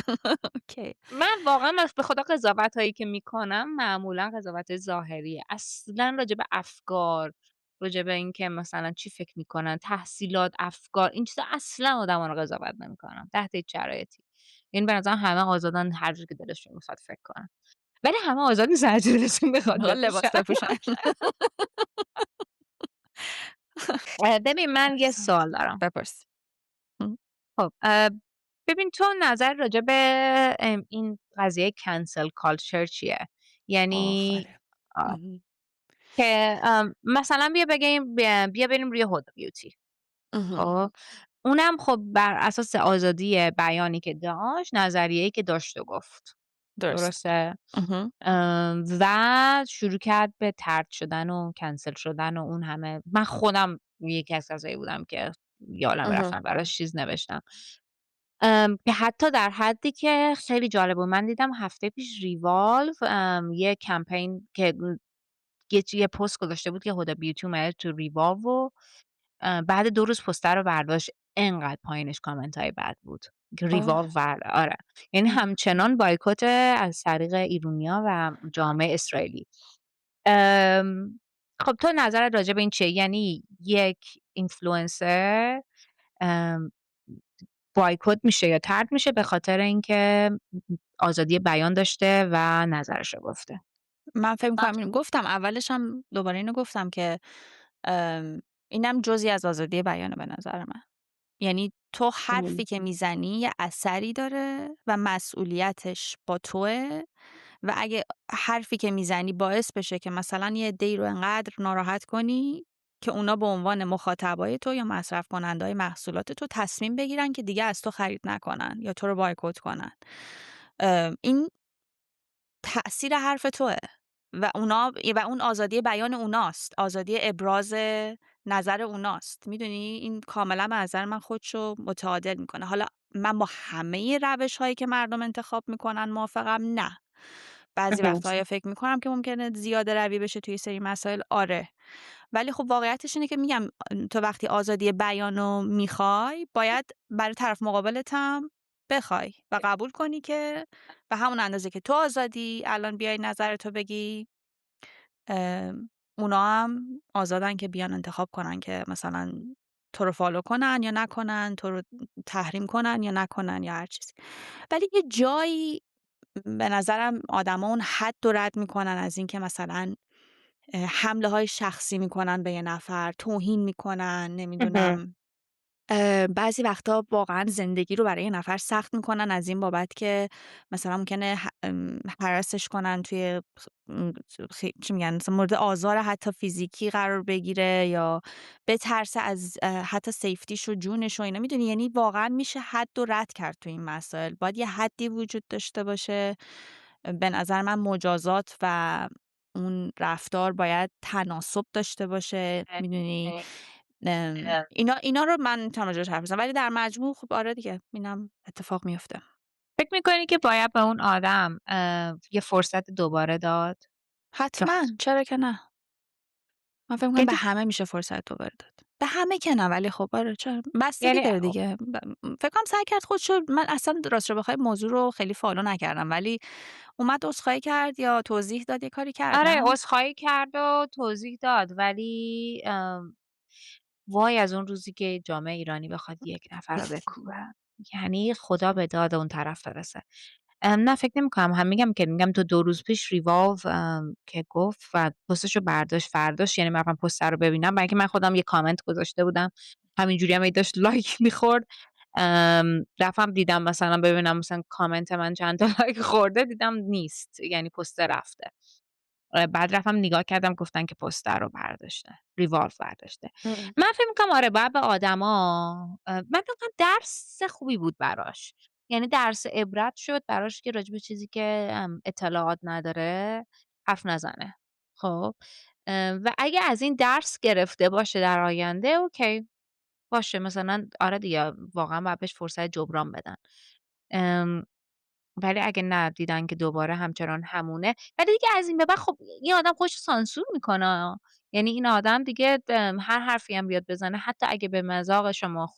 اوکی. من واقعا به خدا قضاوت‌هایی که میکنم معمولا قضاوت ظاهریه، اصلا راجع به افکار، راجع به این که مثلا چی فکر میکنن، تحصیلات، افکار، این چیزا اصلا آدما رو قضاوت نمیکنم تحت هیچ شرایطی. این به نظرم همه آزادن هر جوری که دلشون میخواد فکر کنن، ولی همه آزاد نیستن هر جوری دلشون بخواد حالا بپوشن. لباس بپوشن. ببین من یه سوال دارم. بپرس. خب ببین تو نظر راجع به این قضیه کنسل کالچر چیه؟ یعنی آفرین. که مثلا بیا بریم روی هدی بیوتی. خب اونم خب بر اساس آزادی بیانی که داشت، نظریه‌ای که داشت و گفت، درست. درسته؟ و شروع کرد به طرد شدن و کنسل شدن و اون همه. من خودم یکی از کسایی بودم که یادمه رفتم براش چیز نوشتم، که حتی در حدی که خیلی جالب بود، من دیدم هفته پیش ریوالو یه کمپین که یه پست گذاشته بود که هدی بیوتی اومده تو ریوالو و بعد 2 روز پوستر رو برداشت، انقدر پایینش کامنت های بد بود که ریوالو آره، یعنی همچنان بایکوت از طریق ایرونیا و جامعه اسرائیلی. خب تو نظرت راجع به این چیه؟ یعنی یک اینفلوئنسر بایکوت میشه یا طرد میشه به خاطر اینکه آزادی بیان داشته و نظرش رو گفته. من فکر می‌کنم اینو گفتم اولش هم دوباره اینو گفتم که اینم جزئی از آزادی بیانه به نظر من. یعنی تو حرفی که میزنی یه اثری داره و مسئولیتش با توئه و اگه حرفی که میزنی باعث بشه که مثلا یه عده‌ای رو انقدر ناراحت کنی که اونا به عنوان مخاطبای تو یا مصرف کنندهای محصولات تو تصمیم بگیرن که دیگه از تو خرید نکنن یا تو رو بایکوت کنن، این تأثیر حرف توئه و اون آزادی بیان اوناست، آزادی ابراز نظر اوناست. میدونی این کاملا به نظر من خودشو متعادل میکنه. حالا من با همه روش‌هایی که مردم انتخاب میکنن موافقم؟ نه. بعضی وقت‌ها فکر میکنم که ممکنه زیاده روی بشه توی سری مسائل، آره. ولی خب واقعیتش اینه که میگم تو وقتی آزادی بیانو میخوای باید برای طرف مقابلت هم بخوای و قبول کنی که به همون اندازه که تو آزادی الان بیای نظرتو بگی، اونا هم آزادن که بیان انتخاب کنن که مثلا تو رو فالو کنن یا نکنن، تو رو تحریم کنن یا نکنن یا هر چیزی. ولی یه جایی به نظرم آدما اون حد رو رد میکنن از این که مثلا حمله های شخصی میکنن به یه نفر، توهین میکنن، نمیدونم بعضی وقتا واقعا زندگی رو برای یه نفر سخت میکنن از این بابت که مثلا ممکنه هراسش کنن توی چی میگن مثلا مورد آزار حتی فیزیکی قرار بگیره یا بترسه از حتی سیفتیش و جونش و اینا. میدونی یعنی واقعا میشه حد و رد کرد تو این مسائل. باید یه حدی وجود داشته باشه. به نظر من مجازات و اون رفتار باید تناسب داشته باشه. میدونی اینا رو من میتونم راجعش حرف بزنم، ولی در مجموع خب آره دیگه اینم اتفاق میفته. فکر میکنی که باید به اون آدم یه فرصت دوباره داد؟ حتما، چرا که نه. من فکر می‌کنم به همه میشه فرصت دوباره داد. به همه که نه ولی خب آره چرا، بستگی یعنی داره دیگه. فکر کنم سعی کرد خودشو، من اصلا راستش رو بخوای موضوع رو خیلی فالو نکردم ولی اومد عذرخواهی کرد یا توضیح داد، یه کاری کرد آره نه؟ عذرخواهی کرد و توضیح داد ولی وای از اون روزی که جامعه ایرانی بخواد یک نفر رو بکوبه، یعنی خدا به داد اون طرف برسه. نه فکر نمی‌کنم. میگم تو 2 روز پیش ریوالو که گفت و پستشو برداشت فرداش، یعنی من رفتم پست رو ببینم برای اینکه من خودم یه کامنت گذاشته بودم همینجوری هم داشت لایک می‌خورد. رفتم دیدم مثلا ببینم مثلا کامنت من چند تا لایک خورده، دیدم نیست، یعنی پست رفته. بعد رفتم نگاه کردم گفتن که پوستر رو برداشته، ریوالو برداشته. من فکر می‌کنم آره باید به آدما من فکر می‌کنم درس خوبی بود براش. یعنی درس عبرت شد براش که راجع به چیزی که اطلاعات نداره حرف نزنه. خب و اگه از این درس گرفته باشه در آینده اوکی باشه، مثلا آره دیگه واقعا باید بهش فرصت جبران بدن. ولی اگه نه دیدن که دوباره همچنان همونه، ولی دیگه از این به بعد خب این آدم خودشو سانسور میکنه. یعنی این آدم دیگه هر حرفی هم بیاد بزنه حتی اگه به مذاق شما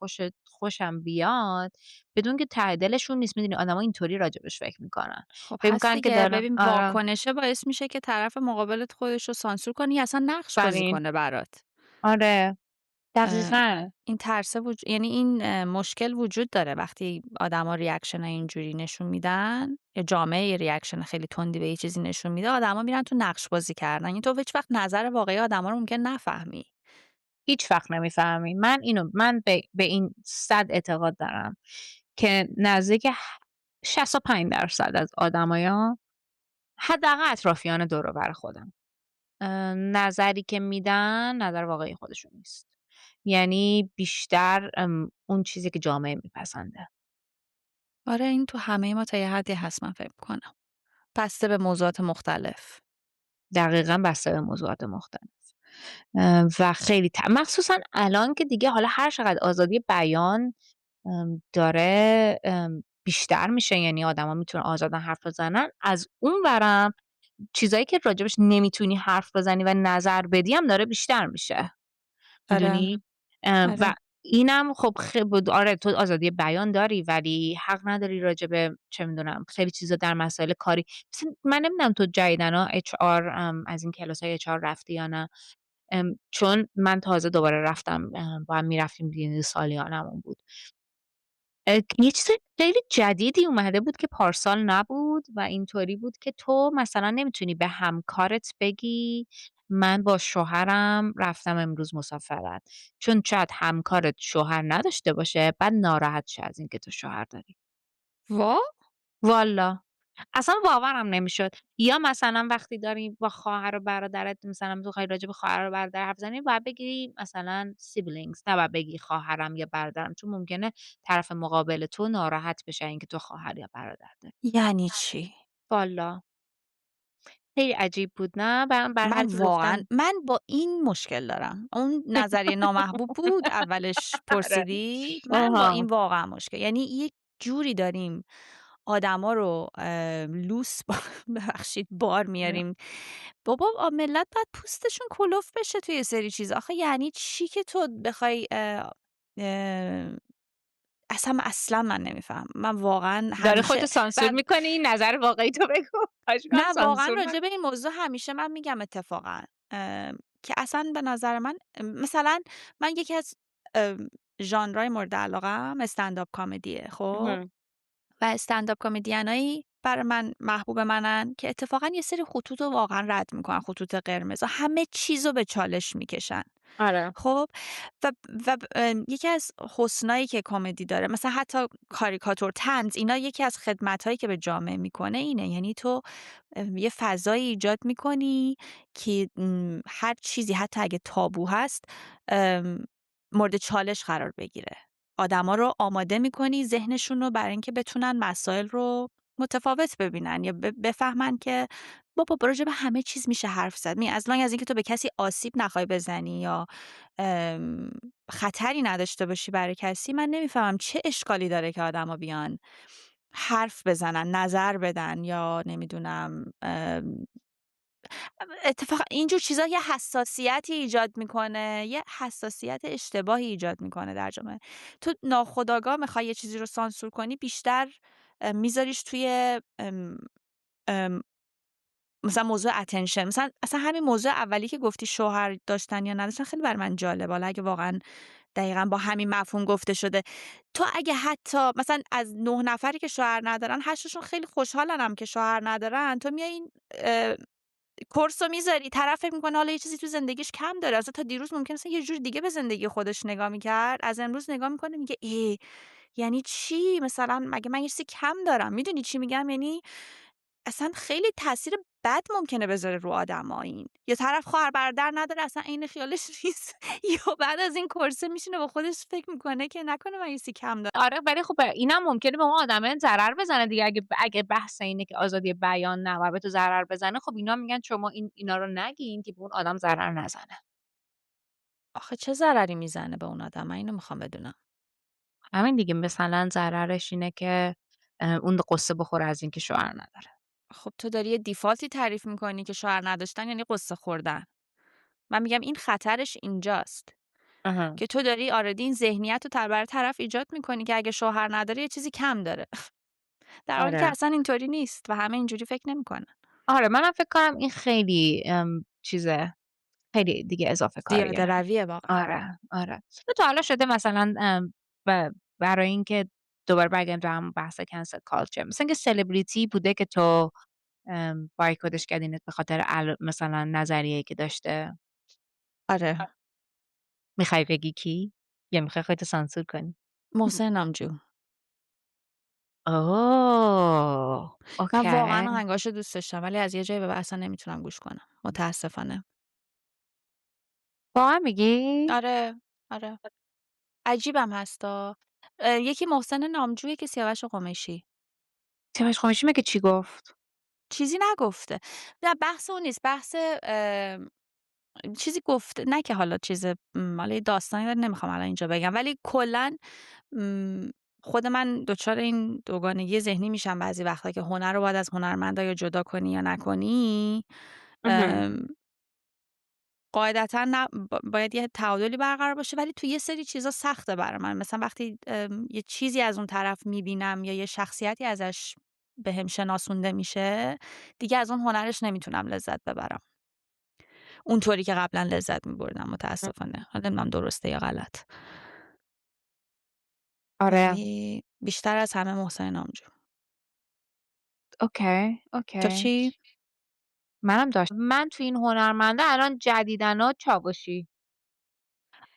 خوشم بیاد بدون که ته دلشون نیست. میدونی آدما اینطوری راجبش فکر میکنن، خب فکر هست میکنن که دیگه. دارن ببین آره واکنشه باعث میشه که طرف مقابلت خودش رو سانسور کنه یا اصلا نقش بازی فرین کنه برات. آره دقیقاً. این ترس یعنی این مشکل وجود داره وقتی آدما ریاکشن اینجوری نشون میدن یا جامعه یه ریاکشن خیلی تندی به یه چیزی نشون میده، آدما میرن تو نقش بازی کردن. این تو هیچ وقت نظر واقعی آدما رو ممکن نفهمی. هیچ وقت نمیفهمی. من به این 100 اعتقاد دارم که نزدیک 65% از آدمایا حداقل اطرافیان دور و بر خودم نظری که میدن نظر واقعی خودشون نیست. یعنی بیشتر اون چیزی که جامعه میپسنده. آره این تو همه ما تا یه حدی هست من فکر کنم. بسته به موضوعات مختلف. دقیقاً بسته به موضوعات مختلف. و خیلی مخصوصا الان که دیگه حالا هر چقدر آزادی بیان داره بیشتر میشه، یعنی آدما میتونن آزادن حرف بزنن، از اون ورم چیزایی که راجبش نمیتونی حرف بزنی و نظر بدی هم داره بیشتر میشه. آره. میدونی و آره. اینم خب آره تو آزادی بیان داری ولی حق نداری راجب چه میدونم خیلی چیزا در مسائل کاری. مثلا من نمیدونم تو جدیدنا اچ آر از این کلاسای اچ آر رفتی یا نه. چون من تازه دوباره رفتم با هم میرفتیم دیگه سالیانمون بود. یه چیز خیلی جدیدی اومده بود که پارسال نبود و اینطوری بود که تو مثلا نمیتونی به همکارت بگی من با شوهرم رفتم امروز مسافرت، چون شاید همکارت شوهر نداشته باشه بعد ناراحت شه از اینکه تو شوهر داری. وا والا اصلا باورم نمیشد. یا مثلا وقتی داری با خواهر و برادرت مثلا میخوای راجع به خواهر و برادر حرف بزنی باید بگی مثلا siblings، نه باید بگی خواهرم یا برادرم، چون ممکنه طرف مقابل تو ناراحت بشه اینکه تو خواهر یا برادر داری. یعنی چی؟ والا خیلی عجیب بود نه؟ بر من حال که واقعا گفتم من با این مشکل دارم. اون نظریه نامحبوب بود اولش آره. پرسیدی، من با این آها. واقعا مشکل، یعنی یک جوری داریم آدما رو لوس ببخشید بار میاریم. بابا ملت باید پوستشون کلوف بشه توی یه سری چیزا. آخه یعنی چی که تو بخوای اه، اصلا من نمیفهم. من واقعا داری همیشه خودتو سانسور و میکنی، نظر واقعی تو بگو. خواهش می‌کنم نه واقعا سانسور راجع به نکن. این موضوع همیشه من میگم اتفاقا که اصلا به نظر من مثلا من یکی از ژانرهای مورد علاقه‌ام استندآپ کمدیه خب مهم. و استندآپ کمدینایی برای من محبوب منن که اتفاقا یه سری خطوط رو واقعا رد میکنن، خطوط قرمز و همه چیز رو به چالش میکشن. آره. خب و یکی از حسنایی که کمدی داره مثلا حتی کاریکاتور طنز اینا یکی از خدمتایی که به جامعه میکنه اینه، یعنی تو یه فضایی ایجاد میکنی که هر چیزی حتی اگه تابو هست ام، مورد چالش قرار بگیره. آدما رو آماده میکنی ذهنشون رو برای اینکه بتونن مسائل رو متفاوت ببینن یا بفهمن که بابا راجع به همه چیز میشه حرف زد. از لانگ از اینکه تو به کسی آسیب نخوای بزنی یا ام، خطری نداشته باشی برای کسی، من نمیفهمم چه اشکالی داره که آدما بیان حرف بزنن، نظر بدن یا نمیدونم اتفاقا اینجور چیزا یه حساسیتی ایجاد میکنه، یه حساسیت اشتباهی ایجاد میکنه در جامعه. تو ناخودآگاه میخوای یه چیزی رو سانسور کنی، بیشتر میذاریش توی مثلا موضوع اتنشن. مثلا اصلا همین موضوع اولی که گفتی شوهر داشتن یا نداشتن خیلی برای من جالبه. حالا اگه واقعا دقیقا با همین مفهوم گفته شده، تو اگه حتی مثلا از 9 نفری که شوهر ندارن 8شون خیلی خوشحالن هم که شوهر ندارن، تو میای این کورسو میذاری طرف فکر میکنه حالا یه چیزی تو زندگیش کم داره، اصلا تا دیروز ممکنه اصلا یه جور دیگه به زندگی خودش نگاه میکرد، از امروز نگاه میکنه میگه یعنی چی مثلا مگه من یه چیزی کم دارم؟ میدونی چی میگم؟ یعنی اصلا خیلی تاثیر بد ممکنه بذاره رو آدما این. یا طرف خواهر برادر نداره اصلا عین خیالش نیست یا بعد از این کورس میشینه با خودش فکر میکنه که نکنه من یه چیزی کم دارم. آره ولی خب اینم ممکنه به اون آدمه ضرر بزنه دیگه. اگه بحث اینه که آزادی بیان نباید به تو ضرر بزنه، خب اینا میگن شما اینا رو نگین که به اون آدم ضرر نزنه. آخه چه ضرری میزنه به اون آدم؟ من اینو میخوام بدونم. همین دیگه، مثلا ضررش اینه که اون قصه بخوره از اینکه شوهر نداره. خب تو داری یه دیفالتی تعریف میکنی که شوهر نداشتن یعنی قصه خوردن. من میگم این خطرش اینجاست اها. که تو داری آردی این ذهنیت رو برای طرف ایجاد میکنی که اگه شوهر نداره یه چیزی کم داره در حالی که آره. اصلا اینطوری نیست و همه اینجوری فکر نمیکنن. آره منم فکر کنم این خیلی چیزه، خیلی دیگه اضافه زیاده کاریه. رویه واقعا. آره، آره. تو تا حالا شده مثلا برای اینکه دوباره برگردیم تو همون بحث کنسل کالچر، مثلا اینکه سلبریتی بوده که تو بایکوتش کردین به خاطر مثلا نظریه‌ای که داشته؟ آره. میخوای بگی کی؟ یا میخوای خودتو سانسور کنی؟ محسن نامجو. اوه من واقعا اوکی. آهنگاشو دوست داشتم ولی از یه جایی به بعد اصلا نمیتونم گوش کنم متاسفانه. واقعا میگی؟ آره. آره. عجیبم هستا. یکی محسن نامجویه که سیاوش قمیشی سیاوش خاموشی مگه چی گفت؟ چیزی نگفته. نه بحث اون نیست، بحث چیزی گفته نه که حالا چیز حالا یه داستانی داره نمیخوام الان اینجا بگم، ولی کلا خود من دچار این دوگانگی ذهنی میشم بعضی وقتا که هنر رو باید از هنرمندا یا جدا کنی یا نکنی. اها. قاعدتا نه باید یه تعادلی برقرار باشه، ولی تو یه سری چیزا سخته برای من. مثلا وقتی یه چیزی از اون طرف میبینم یا یه شخصیتی ازش بهم شناسونده میشه، دیگه از اون هنرش نمیتونم لذت ببرم اونطوری که قبلا لذت میبردم متاسفانه. حالا نمیدونم درسته یا غلط. آره. ولی بیشتر از همه محسن نامجو. اوکی، تو اوکی. چی؟ منم داشتم. من تو این هنرمنده الان جدیدنا چاوشی.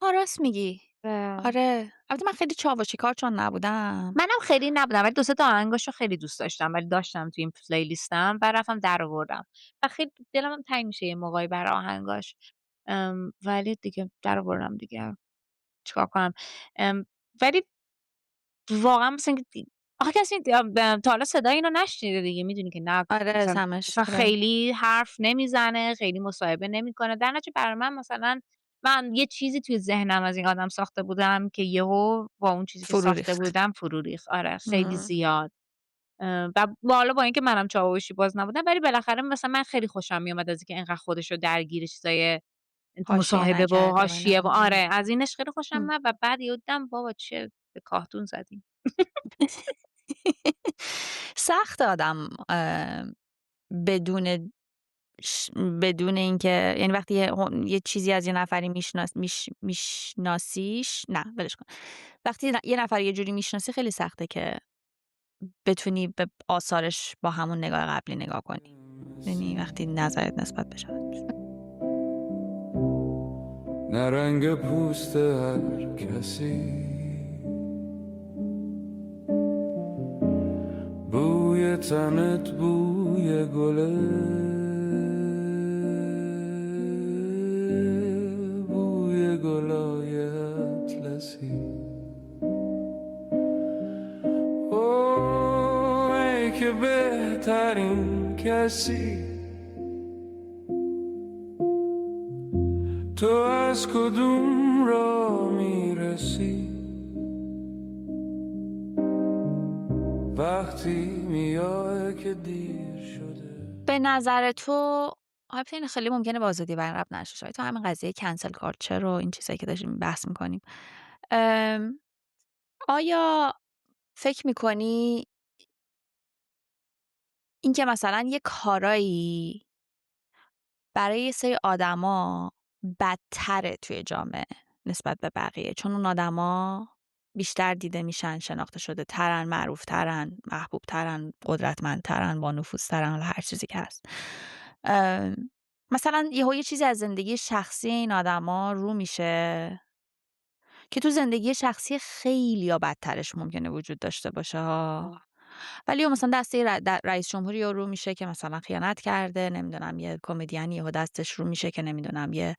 راست میگی. آره. البته من خیلی چاوشی کار چون نبودم. منم خیلی نبودم ولی 2 تا آهنگاشو خیلی دوست داشتم ولی داشتم تو این پلیلیستم بعد رفتم درآوردم و خیلی دلم هم تنگ میشه یه موقعی برای آهنگاش. ولی دیگه درآوردم دیگه چیکار کنم. ولی واقعا مثل اینکه آخه کسی تا حالا صدای اینو نشنیده دیگه میدونی که نه آره مثلا سمش. مثلا آره. خیلی حرف نمیزنه خیلی مصاحبه نمیکنه در نتیجه برای من مثلا من یه چیزی توی ذهنم از این آدم ساخته بودم که یهو با اون چیزی که فرو ساخته ریخت. بودم فرو ریخت. آره خیلی ام. زیاد. و حالا با اینکه منم چاوشی باز نبودم ولی بالاخره مثلا من خیلی خوشم میومد از اینکه اینقدر خودش رو درگیر چیزای حاشیه مصاحبه و نکرده و اینا. حاشیه و آره از اینش خیلی خوشم ام. اومد و بعد یهو دیدم بابا چه به کاهتون زدیم. سخت آدم بدون بدون اینکه یعنی وقتی یه چیزی از یه نفری میشناسیش نه ولش کن. وقتی یه نفر یه جوری میشناسی خیلی سخته که بتونی به آثارش با همون نگاه قبلی نگاه کنی. یعنی وقتی نظرت نسبت بشه. نه رنگ پوست هر کسی، بوی تنت بوی گله، بوی گلای اطلسی. اوه ای که بهترین کسی، تو از کدوم را میرسی وقتی میای که دیر شده. به نظر تو البته این خیلی ممکنه به آزادی بیان ربط نشه شاید تو همین قضیه کنسل کارچر و این چیزایی که داشتیم بحث میکنیم آیا فکر میکنی این که مثلا یه کارایی برای یه سری آدما بدتره توی جامعه نسبت به بقیه چون اون آدما بیشتر دیده میشن شناخته شده ترن معروف ترن محبوب ترن قدرتمند ترن با نفوذ ترن حالا هر چیزی که هست مثلا یه چیزی از زندگی شخصی این آدما رو میشه که تو زندگی شخصی خیلی یا بدترش ممکنه وجود داشته باشه ها ولی مثلا دسته رئیس جمهوری رو میشه که مثلا خیانت کرده نمیدونم یه کمدین یهو دستش رو میشه که نمیدونم یه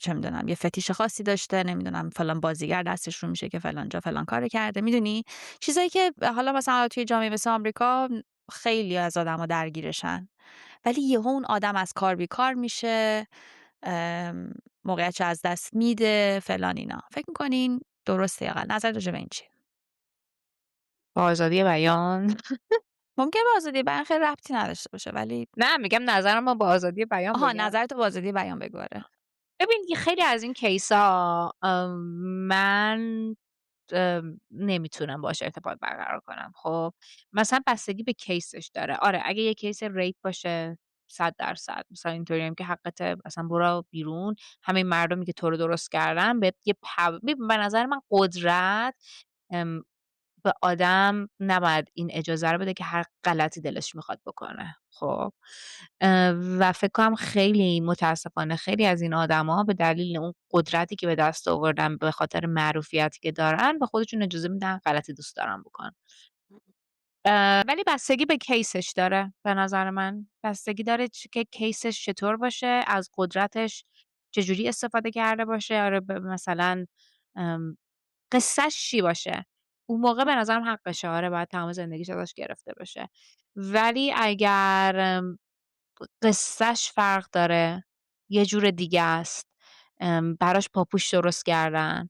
چه میدونم یه فتیش خاصی داشته نمیدونم فلان بازیگر دستش رو میشه که فلان جا فلان کارو کرده میدونی چیزایی که حالا مثلا توی جامعه مثل آمریکا خیلی از آدما درگیرشن ولی یهو اون آدم از کار بیکار میشه موقعیتش از دست میده فلان اینا فکر میکنین درسته یا غلط نظر راجع به این چیه با آزادی بیان ممکنه به آزادی بیان خیلی ربطی نداشته باشه ولی نه میگم نظرم رو با آزادی بیان آها بگم. نظرتو با آزادی بیان بگو آره. ببین یه خیلی از این کیسا من نمیتونم باش ارتباط برقرار کنم. خب مثلا بستگی به کیسش داره. آره اگه یه کیس ریپ باشه 100% مثلا اینطوریم که حقت مثلا برو بیرون همه مردمی که تو رو درست کردن به یه به نظر من قدرت به آدم نباید این اجازه رو بده که هر غلطی دلش میخواد بکنه. خب و فکر کنم خیلی متاسفانه خیلی از این آدما به دلیل اون قدرتی که به دست آوردن به خاطر معروفیتی که دارن به خودشون اجازه میدن غلطی دوست دارن بکنن. ولی بستگی به کیسش داره به نظر من بستگی داره که کیسش چطور باشه از قدرتش چجوری استفاده کرده باشه. آره مثلا قصهش چی باشه اون موقع به نظرم حقشه. آره باید تمام زندگیش ازش گرفته بشه ولی اگر قصهش فرق داره یه جور دیگه است براش پاپوش درست کردن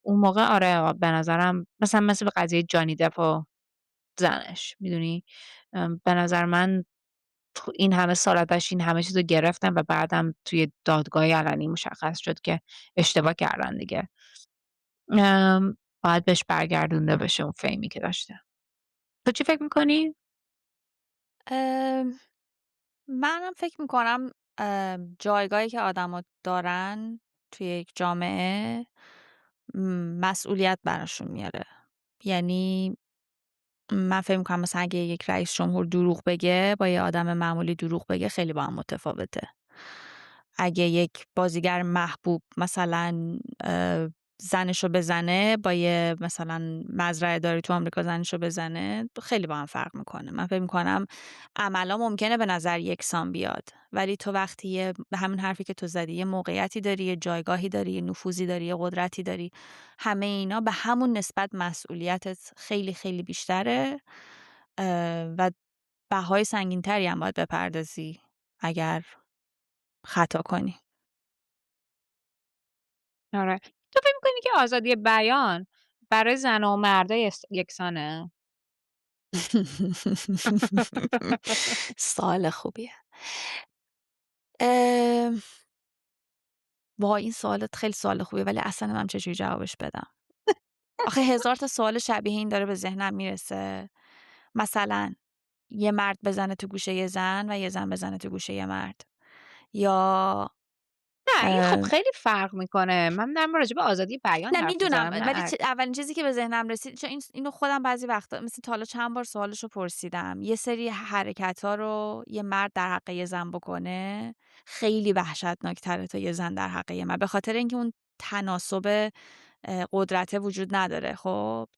اون موقع آره به نظرم مثل به قضیه جانی دپ و زنش میدونی به نظر من این همه سال ازش این همه چیزو گرفتن و بعدم توی دادگاه علنی مشخص شد که اشتباه کردن دیگه. باید بهش برگردونده بشه اون فیمی که داشته. تو چی فکر میکنی؟ منم فکر میکنم جایگاهی که آدما دارن توی یک جامعه مسئولیت براشون میاره یعنی من فکر می‌کنم مثلا اگه یک رئیس جمهور دروغ بگه با یه آدم معمولی دروغ بگه خیلی با هم متفاوته. اگه یک بازیگر محبوب مثلا زنشو بزنه با یه مثلا مزرعه داری تو آمریکا زنشو بزنه خیلی با هم فرق میکنه. من فکر میکنم عملا ممکنه به نظر یکسان بیاد، ولی تو وقتی به همین حرفی که تو زدی یه موقعیتی داری، یه جایگاهی داری، یه نفوذی داری، یه قدرتی داری، همه اینا به همون نسبت مسئولیتت خیلی خیلی بیشتره و بهای سنگین‌تری هم باید بپردازی اگر خطا کنی. آره. تو فکر می‌کنی که آزادی بیان برای زن و مردا یکسانه؟ سوال خوبیه. اه، وای این سوالت خیلی سوال خوبیه، ولی اصلا نمی‌دونم چجوری جوابش بدم. آخه هزار تا سوال شبیه این داره به ذهنم میرسه. مثلا یه مرد بزنه تو گوشه یه زن و یه زن بزنه تو گوشه یه مرد، یا نه این خب خیلی فرق میکنه. من دارم راجع به آزادی بیان نه حرف میدونم، میزنم، ولی نه اولین چیزی که به ذهنم رسید، چون اینو خودم بعضی وقتا مثل تا حالا چند بار سوالشو پرسیدم، یه سری حرکت‌ها رو یه مرد در حق یه زن بکنه خیلی وحشتناک‌تره تا یه زن در حق یه مرد، به خاطر اینکه اون تناسب قدرت وجود نداره. خب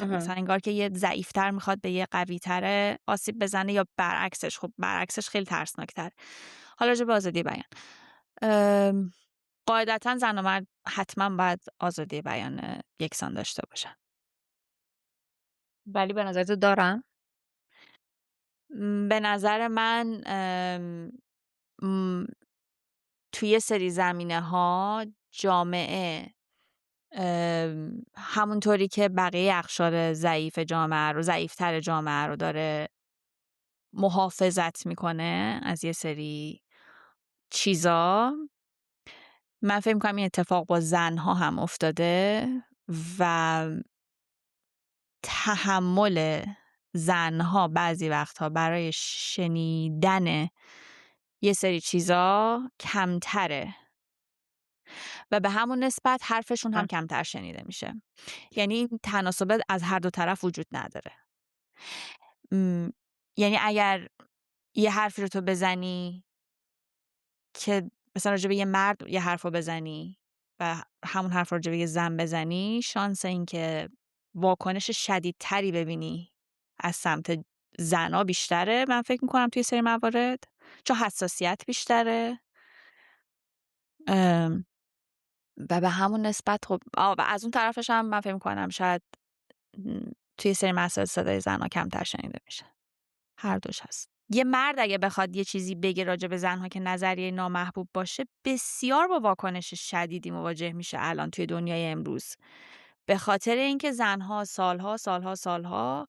مثلا انگار که یه ضعیف‌تر میخواد به یه قوی‌تر آسیب بزنه یا برعکسش. خب برعکسش خیلی ترسناک‌تر. حالا راجع به آزادی بیان، قاعدتا زن و مرد حتما باید آزادی بیان یکسان داشته باشن. ولی به نظرت دارن؟ به نظر من توی یه سری زمینه ها جامعه همونطوری که بقیه اقشار ضعیفتر جامعه رو داره محافظت میکنه از یه سری چیزا، من فکر میکنم این اتفاق با زنها هم افتاده و تحمل زنها بعضی وقتها برای شنیدن یه سری چیزا کمتره و به همون نسبت حرفشون هم کمتر شنیده میشه. یعنی این تناسب از هر دو طرف وجود نداره. یعنی اگر یه حرفی رو تو بزنی که مثلا راجع به یه مرد یه حرف رو بزنی و همون حرف رو راجع به یه زن بزنی، شانس این که واکنش شدیدتری ببینی از سمت زنا بیشتره. من فکر میکنم توی سری موارد چون حساسیت بیشتره و به همون نسبت خب و از اون طرفش هم من فکر میکنم شاید توی سری مسائل صدای زنها کمتر شنیده میشه. هر دوش هست. یه مرد اگه بخواد یه چیزی بگه راجع به زنها که نظریه نامحبوب باشه، بسیار با واکنش شدیدی مواجه میشه الان توی دنیای امروز، به خاطر اینکه زنها سالها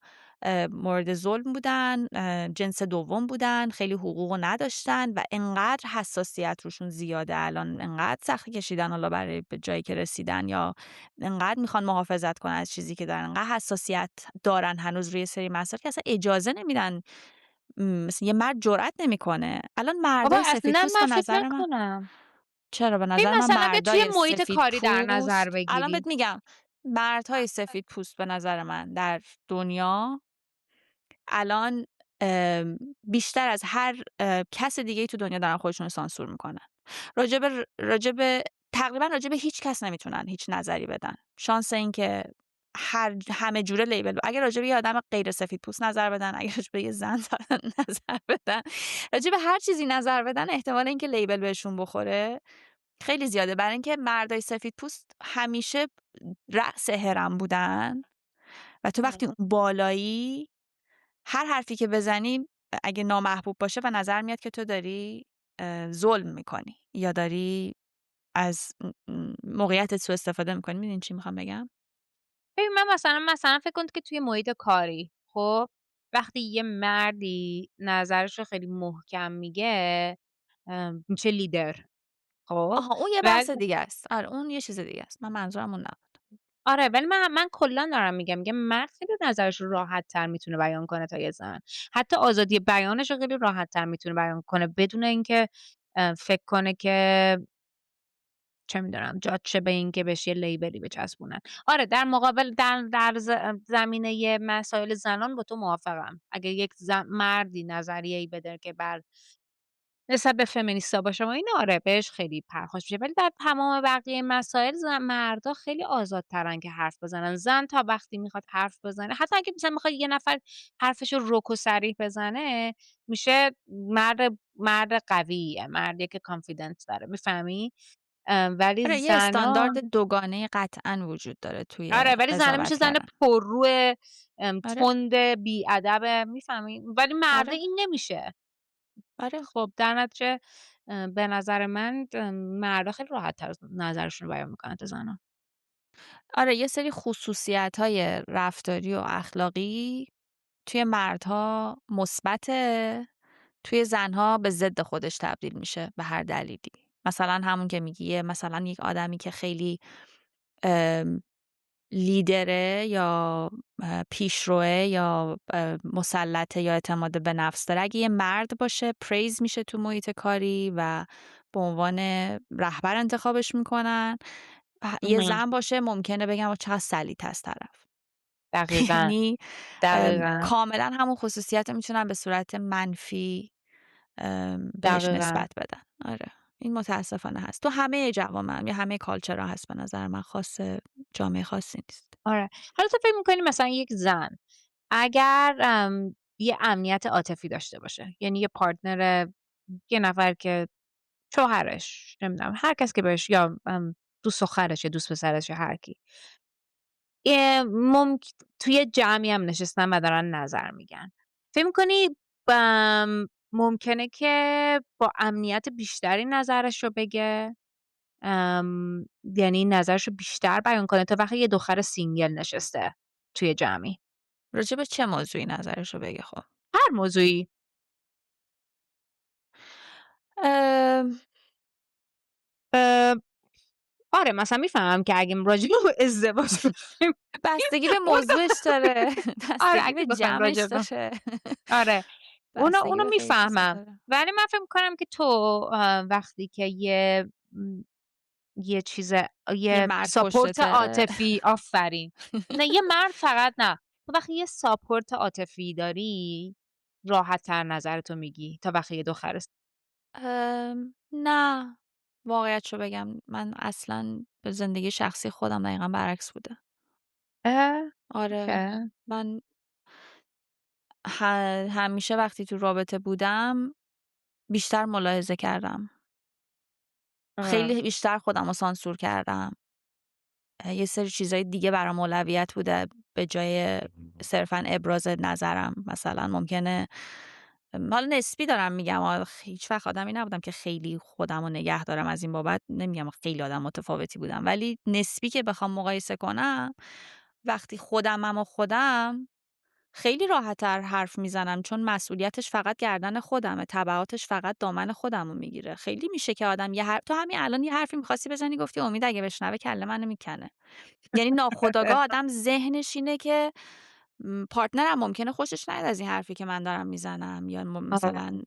مورد ظلم بودن، جنس دوم بودن، خیلی حقوق نداشتن و انقدر حساسیت روشون زیاده الان، انقدر سختی کشیدن حالا برای به جایی که رسیدن، یا انقدر میخوان محافظت کنن از چیزی که دارن، انقدر حساسیت دارن هنوز روی سری مسائل که اصلا اجازه نمیدن مثلا یه مرد جرئت نمیکنه. الان بابا مردای اصلا سفیدپوست من به فکر نظر من، نکنم. چرا به ببین نظر من مثلا بیا توی مردای محیط سفید کاری در نظر پوست، الان بگیری. بهت میگم مردهای سفید پوست به نظر من در دنیا الان بیشتر از هر کس دیگه تو دنیا دارن خودشون رو سانسور میکنن. راجب تقریبا راجب هیچ کس نمیتونن هیچ نظری بدن. شانس این که همه جوره لیبل، اگه راجب یه آدم غیر سفید پوست نظر بدن، اگه راجب یه زن نظر بدن، راجب هر چیزی نظر بدن، احتمال اینکه لیبل بهشون بخوره خیلی زیاده. برای اینکه مردای سفید پوست همیشه رأس هرم بودن و تو وقتی اون بالایی، هر حرفی که بزنی اگه نامحبوب باشه و نظر میاد که تو داری ظلم میکنی یا داری از موقعیتت سوء استفاده میکنی. میدونی چی میخوام بگم؟ ببین من مثلا فکر کن که توی محیط کاری، خب وقتی یه مردی نظرش رو خیلی محکم میگه میشه لیدر. خب آها اون یه ولی بحث دیگه است. آره اون یه چیز دیگه است. من منظورم اون نبود. آره ولی من کلا دارم میگم مرد خیلی نظرش رو راحت تر میتونه بیان کنه تا یه زن. حتی آزادی بیانش رو خیلی راحت تر میتونه بیان کنه بدون اینکه فکر کنه که چه میدونم جاج شه به این که بهش یه لیبلی بچسبونن. آره در مقابل در زمینه مسائل زنان با تو موافقم. اگه یک مردی نظریه‌ای بده که نسبت به فمینیستا باشه و اینا، آره بهش خیلی پرخاش میشه، ولی در تمام بقیه مسائل مردا خیلی آزادترن که حرف بزنن. زن تا وقتی میخواد حرف بزنه، حتی اگه مثلا میخواد یه نفر حرفشو رک و صریح بزنه، میشه مرد قویه، مردی که کانفیدنس داره، میفهمی؟ ولی آره، یه زنا استاندارد دوگانه قطعا وجود داره توی آره ولی زنه میشه قضاوت زن کردن. پررو آره، تند بیادب، میفهمی؟ ولی مرده آره، این نمیشه. آره. خب در نتیجه به نظر من مردا خیلی راحت‌تر نظرشون رو بیان میکنن تا زنا. آره، یه سری خصوصیت‌های رفتاری و اخلاقی توی مردها مثبته، توی زنها به ضد خودش تبدیل میشه به هر دلیلی. مثلا همون که میگی، مثلا یک آدمی که خیلی لیدره یا پیشروه یا مسلطه یا اعتماد به نفس داره، اگه یه مرد باشه پریز میشه تو محیط کاری و به عنوان رهبر انتخابش میکنن. یه اهم. زن باشه ممکنه بگم چقدر سلیط هست طرف. دقیقاً، یعنی دقیقاً، کاملا همون خصوصیت میتونن به صورت منفی بهش دقیقاً. نسبت بدن. آره، این متاسفانه هست تو همه جوامع یا همه کالچرها هست، به نظر من خاص جامعه خاصی نیست. آره. حالا تو فکر می‌کنی مثلا یک زن اگر یه امنیت عاطفی داشته باشه، یعنی یه پارتنر، یه نفر که شوهرش، نمیدونم هر کس که بهش، یا دوست دخترشه، دوست پسرشه، هر کی، توی جمعی هم نشستن و دارن نظر میگن، فکر می‌کنی ممکنه که با امنیت بیشتری نظرش رو بگه؟ یعنی نظرش رو بیشتر بیان کنه تا وقتی یه دختر سینگل نشسته توی جمعی؟ راجع به چه موضوعی نظرشو بگه خب؟ هر موضوعی. ام، اه، آره مثلا میفهمم که اگه راجع به ازدواج بخوایم بستگی به اون موضوعش داره. آره بستگی اگه به بخوایم جمعش راجع به داره. آره بستگی اونو به خیلی چیزا میفهمم، داره. ولی من فکر میکنم که تو وقتی که یه چیز، یه یه مرد ساپورت پشتته. عاطفی، آفرین، نه یه مرد فقط نه، تو وقتی یه ساپورت عاطفی داری راحت‌تر نظرتو میگی تا وقتی یه دختر نه، واقعیتشو بگم من اصلا به زندگی شخصی خودم دقیقا برعکس بوده. اه، آره، اوکی. من همیشه وقتی تو رابطه بودم بیشتر ملاحظه کردم. آه. خیلی بیشتر خودم رو سانسور کردم. یه سری چیزای دیگه برام اولویت بوده به جای صرفا ابراز نظرم. مثلا ممکنه حالا نسبی دارم میگم، هیچ وقت آدمی نبودم که خیلی خودم رو نگه دارم، از این بابت نمیگم خیلی آدم متفاوتی بودم، ولی نسبی که بخوام مقایسه کنم، وقتی خودم خیلی راحت‌تر حرف میزنم، چون مسئولیتش فقط گردن خودمه، تبعاتش فقط دامن خودمو میگیره. خیلی میشه که آدم تو همین الان یه حرفی می‌خواستی بزنی گفتی امید اگه بشنوه کله منو میکنه. یعنی ناخودآگاه آدم ذهنش اینه که پارتنرم ممکنه خوشش نیاد از این حرفی که من دارم میزنم، یا آره. مثلا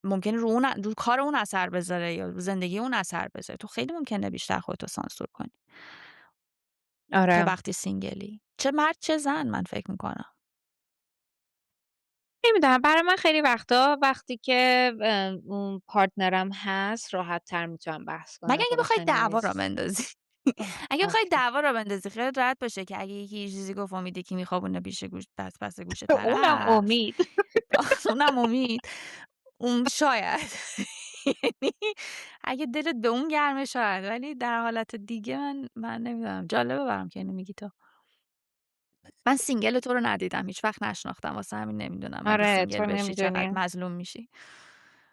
ممکنه رو کار اون اثر بذاره یا رو زندگی اون اثر بذاره. تو خیلی ممکنه بیشتر خودتو سانسور کنی تا آره. وقتی سینگلی، چه مرد چه زن. من فکر میکنم نمیدونم، برای من خیلی وقتا وقتی که اون پارتنرم هست راحت‌تر میتونم بحث مگه کنم، اگه بخوای خلاصه دعوا را نیست. بندازی. اگه بخوای اوکی. دعوا را بندازی خیلی راحت باشه که اگه یکی یه چیزی گفت امیدی که میخوابونه پیش گوش پس گوش اونم طرف. امید. اونم امید. اون شاید. یعنی اگه دلت به اون گرمه شاید، ولی در حالت دیگه من نمیدونم. جالبه برام که اینو میگی تو. من سینگل تو رو ندیدم، هیچ وقت نشناختم، واسه همین نمیدونم اگه آره سینگل تو بشی چقدر نمیدونی. مظلوم میشی.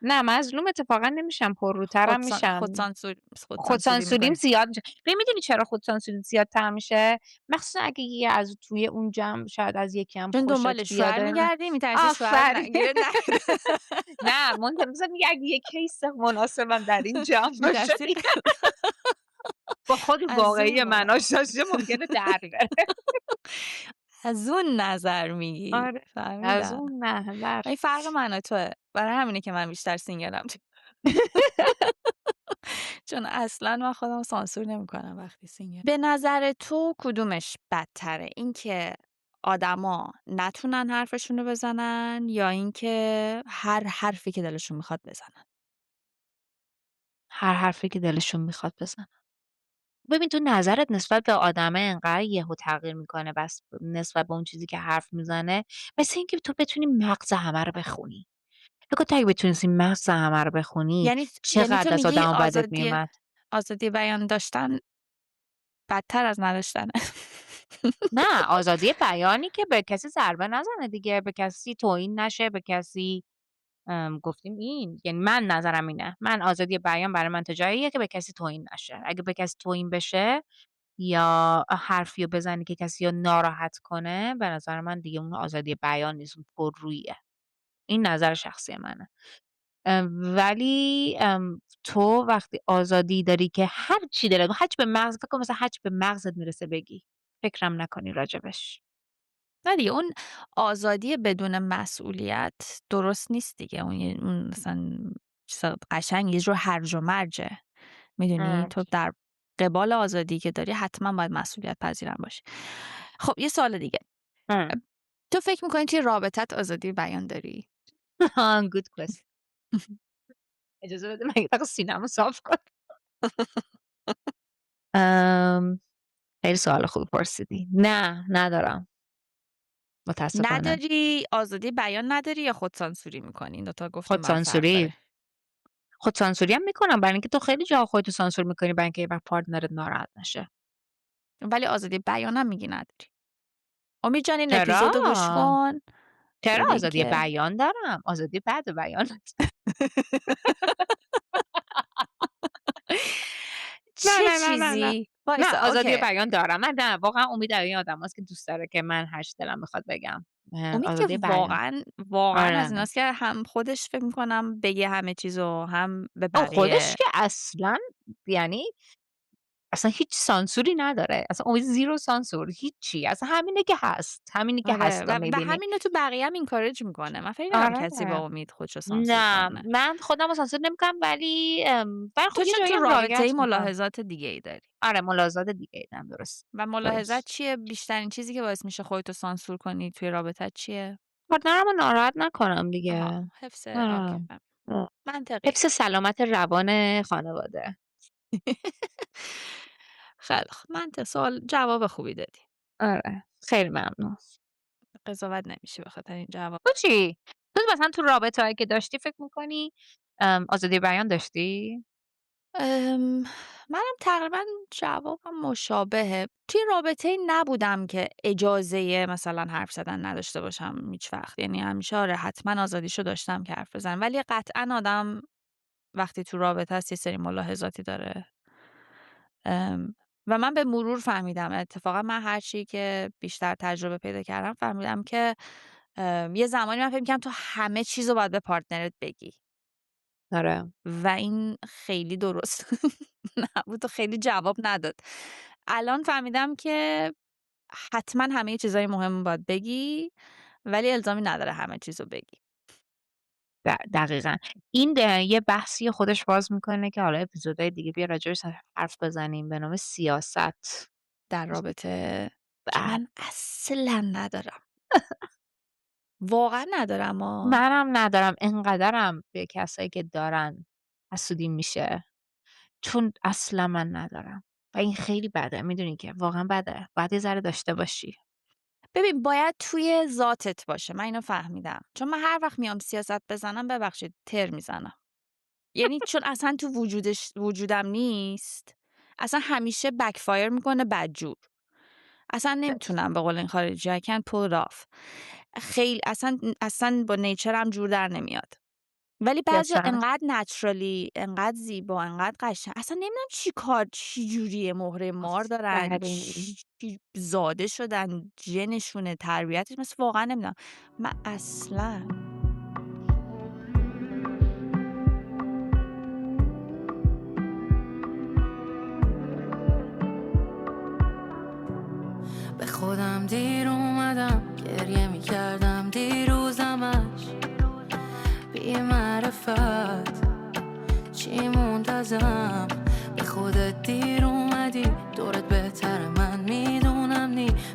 نه مظلوم اتفاقا نمیشم، پرروترم میشم. خودسانسوری خودسانسوریم میکنی. زیاد میشه. میدونی چرا خودسانسوری زیادتر میشه؟ مخصوصا اگه یه از توی اون جمع شاید از یکی هم چون خوشت دنبال بیاد شوهر و اینا. میگردی، میترسی شوهر آفرین. گیرت نیاد. نه ممکن مثلا اگه یه کیس مناسبم در این جمع باشه میترسی با خود از واقعی اون من ور. آشنا شه، ممکنه در بره. از اون نظر میگی. آره از فهمیدم. اون نه. این فرق من و توه، برای همینه که من بیشتر سینگلم. چون اصلا من خودم سانسور نمیکنم وقتی سینگل. به نظر تو کدومش بدتره؟ این که آدما نتونن حرفشونو بزنن یا این که هر حرفی که دلشون میخواد بزنن؟ هر حرفی که دلشون میخواد بزنن. ببین تو نظرت نسبت به آدمه انقدر یهو تغییر میکنه بس نسبت به اون چیزی که حرف میزنه، مثل اینکه تو بتونی مغز همه رو بخونی. بگو تا اگه بتونستی مغز همه رو بخونی یعنی چقدر تو از میگی آدم بدت میومد. آزادی بیان داشتن بدتر از نداشتنه؟ نه، آزادی بیانی که به کسی ضربه نزنه دیگه، به کسی توهین نشه، به کسی گفتیم این، یعنی من نظرم اینه، من آزادی بیان برای من تا جاییه که به کسی توهین نشه. اگه به کسی توهین بشه یا حرفی رو بزنی که کسی رو ناراحت کنه، به نظر من دیگه اون آزادی بیان نیست، اون پرروییه. این نظر شخصی منه. ولی تو وقتی آزادی داری که هر چی دلت، هر چی به مغز، فکر کن مثلا هر چی به مغزت میرسه بگی، فکرم نکنی راجبش. نه دیگه اون آزادی بدون مسئولیت درست نیست دیگه. اون مثلا چیز قشنگ یه جور هرج و مرجه. میدونی تو در قبال آزادی که داری حتما باید مسئولیت پذیرم باشی. خب یه سوال دیگه، تو فکر میکنی توی رابطت آزادی بیان داری؟ گود کوست. اجازه بده من یه دقیقه سینه‌مو صاف کنم. خیلی سوال خوب پرسیدی. نه ندارم متاسفانه. نداری؟ آزادی بیان نداری یا خودسانسوری میکنی؟ این دوتا گفتیم با فرق خودسانسوری. داره. خودسانسوری هم میکنم برای اینکه تو خیلی جا خودتو سانسور میکنی برای اینکه یه وقت پارتنرت ناراحت نشه. ولی آزادی بیان هم میگی نداری. امید جان این چرا؟ اپیزودو گوش کن. چرا ببین آزادی که بیان دارم، آزادی بعد بیان. چه نه چیزی؟ نه وایسا آزادی اوکی. بیان دارم. من نه واقعا امید این آدم هست که دوست داره که من هر چی دلم میخواد بگم. امید که آزادی بیان. واقعا از آره. ایناست که هم خودش فکر میکنم بگه همه چیزو، هم به او بقیه. خودش که اصلا یعنی اصلا هیچ سانسوری نداره، اصلا امید زیرو سانسور، هیچی، اصلا همینه که هست، همینی که آره هست و و میبینی. همینو تو بقیه هم اینکارج میکنه. من فکر نمی‌کنم آره کسی با امید خودشو سانسور نه کنه. من خودم رو سانسور نمیکنم ولی خب تو یه چون جایی تو هم رابطه ای رعایت میکنم. ملاحظات دیگه ای داری. آره ملاحظات دیگه ایدم. درست. و ملاحظت چیه؟ بیشترین چیزی که باعث میشه خودتو سانسور کنی توی رابطت چیه؟ پارتنرم رو ناراحت نکنم آها دیگه. حفظ آره. اوکی. منطقی. حفظ سلامت روان خانواده. خیلی خوب. سوال جواب خوبی دادی. آره خیلی ممنون. قضاوت نمیشه به خاطر این جواب. تو چی؟ تو مثلا تو رابطه هایی که داشتی فکر میکنی آزادی بیان داشتی؟ منم تقریبا جوابم مشابهه. توی رابطه نبودم که اجازه مثلا حرف زدن نداشته باشم هیچ وقت. یعنی همیشه آره حتما آزادیشو داشتم که حرف بزنم، ولی قطعا آدم وقتی تو رابطه هست یه سری ملاحظاتی داره. و من به مرور فهمیدم، اتفاقا من هر چی که بیشتر تجربه پیدا کردم فهمیدم که یه زمانی من فکر می‌کردم تو همه چیزو باید به پارتنرت بگی آره. و این خیلی درست نبود و خیلی جواب نداد. الان فهمیدم که حتما همه چیزای مهم باید بگی، ولی الزامی نداره همه چیزو بگی. دقیقاً. این یه بحثی خودش باز میکنه که حالا اپیزودهای دیگه بیا راجعش حرف بزنیم به نام سیاست در رابطه که بله. من اصلا ندارم. واقعا ندارم. منم ندارم، انقدرم به کسایی که دارن حسودی میشه چون اصلا من ندارم و این خیلی بده. میدونی که واقعا بده، باید یه ذره داشته باشی. ببین باید توی ذاتت باشه. من اینو فهمیدم، چون من هر وقت میام سیاست بزنم ببخشید تر میزنم. یعنی چون اصلا تو وجودم نیست، اصلا همیشه بکفایر میکنه بدجور. اصلا نمیتونم به قول این خارجی I can't pull it off. خیلی اصلا با نیچرم جور در نمیاد. ولی بعضیا انقدر نچرالی، انقدر زیبا، انقدر قشنگ، اصلا نمیدونم چی جوریه، مهره مار دارن، چی زاده شدن، جنشونه، تربیتش مثل واقعا نمیدونم. من اصلا به خودم دیر اومدم، گریه میکردم دیروزمش بی معرفت، چی منتظم دیر اومدی دورت بهتره، من میدونم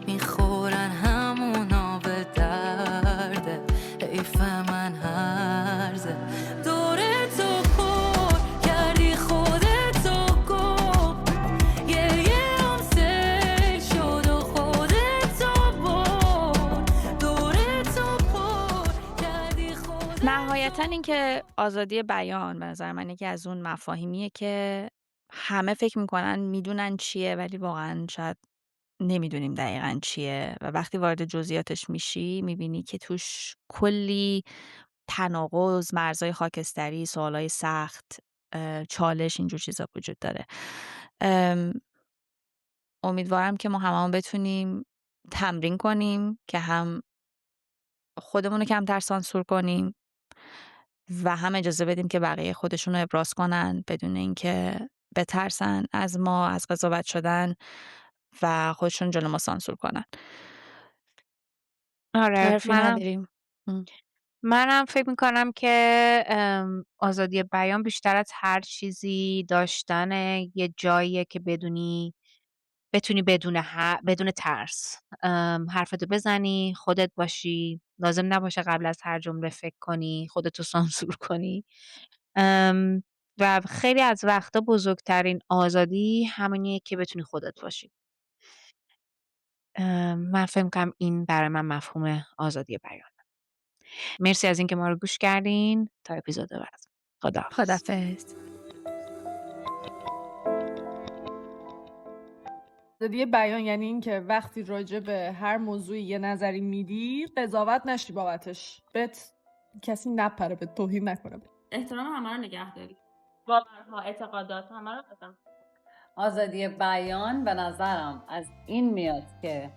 میخورن همونا به درده، حیف من هرزه دوره تو پر کردی خودتو گم، یه هم سیل شد و خودتو بر، دوره تو پر کردی خودتو. نهایتاً این که آزادی بیان به نظر من یکی از اون مفاهیمیه که همه فکر میکنن میدونن چیه ولی واقعا شاید نمیدونیم دقیقاً چیه و وقتی وارد جزئیاتش میشی میبینی که توش کلی تناقض، مرزهای خاکستری، سوالای سخت، چالش، اینجور چیزا وجود داره. امیدوارم که ما هممون بتونیم تمرین کنیم که هم خودمون رو کمتر سانسور کنیم و هم اجازه بدیم که بقیه خودشون رو ابراز کنن بدون اینکه بترسن از ما، از قضاوت شدن و خودشون جلو ما سانسور کنن. آره حرفی نداریم. منم فکر میکنم که آزادی بیان بیشتر از هر چیزی داشتن یه جاییه که بتونی بدون ترس حرفتو بزنی، خودت باشی، لازم نباشه قبل از هر جمله فکر کنی، خودتو سانسور کنی. و خیلی از وقتا بزرگترین آزادی همونیه که بتونی خودت باشی. من فکر می‌کنم این برای من مفهوم آزادی بیان. مرسی از اینکه ما رو گوش کردین. تا اپیزود بعد. خداحافظ. آزادی بیان یعنی این که وقتی راجع به هر موضوعی یه نظری میدی قضاوت نشی بابتش، بهت کسی نپره، به توهین نکنه، احترام همه رو نگه داری، باورها، اعتقادات همه رو بدم. آزادی بیان به نظرم از این میاد که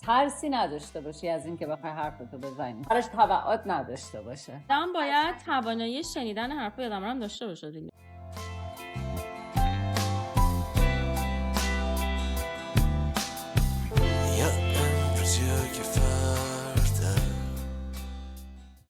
ترسی نداشته باشی از این که بخوای حرفتو بزنی، براش تبعات نداشته باشه. آدم باید توانایی شنیدن حرفای آدم رو هم داشته باشه دیگه.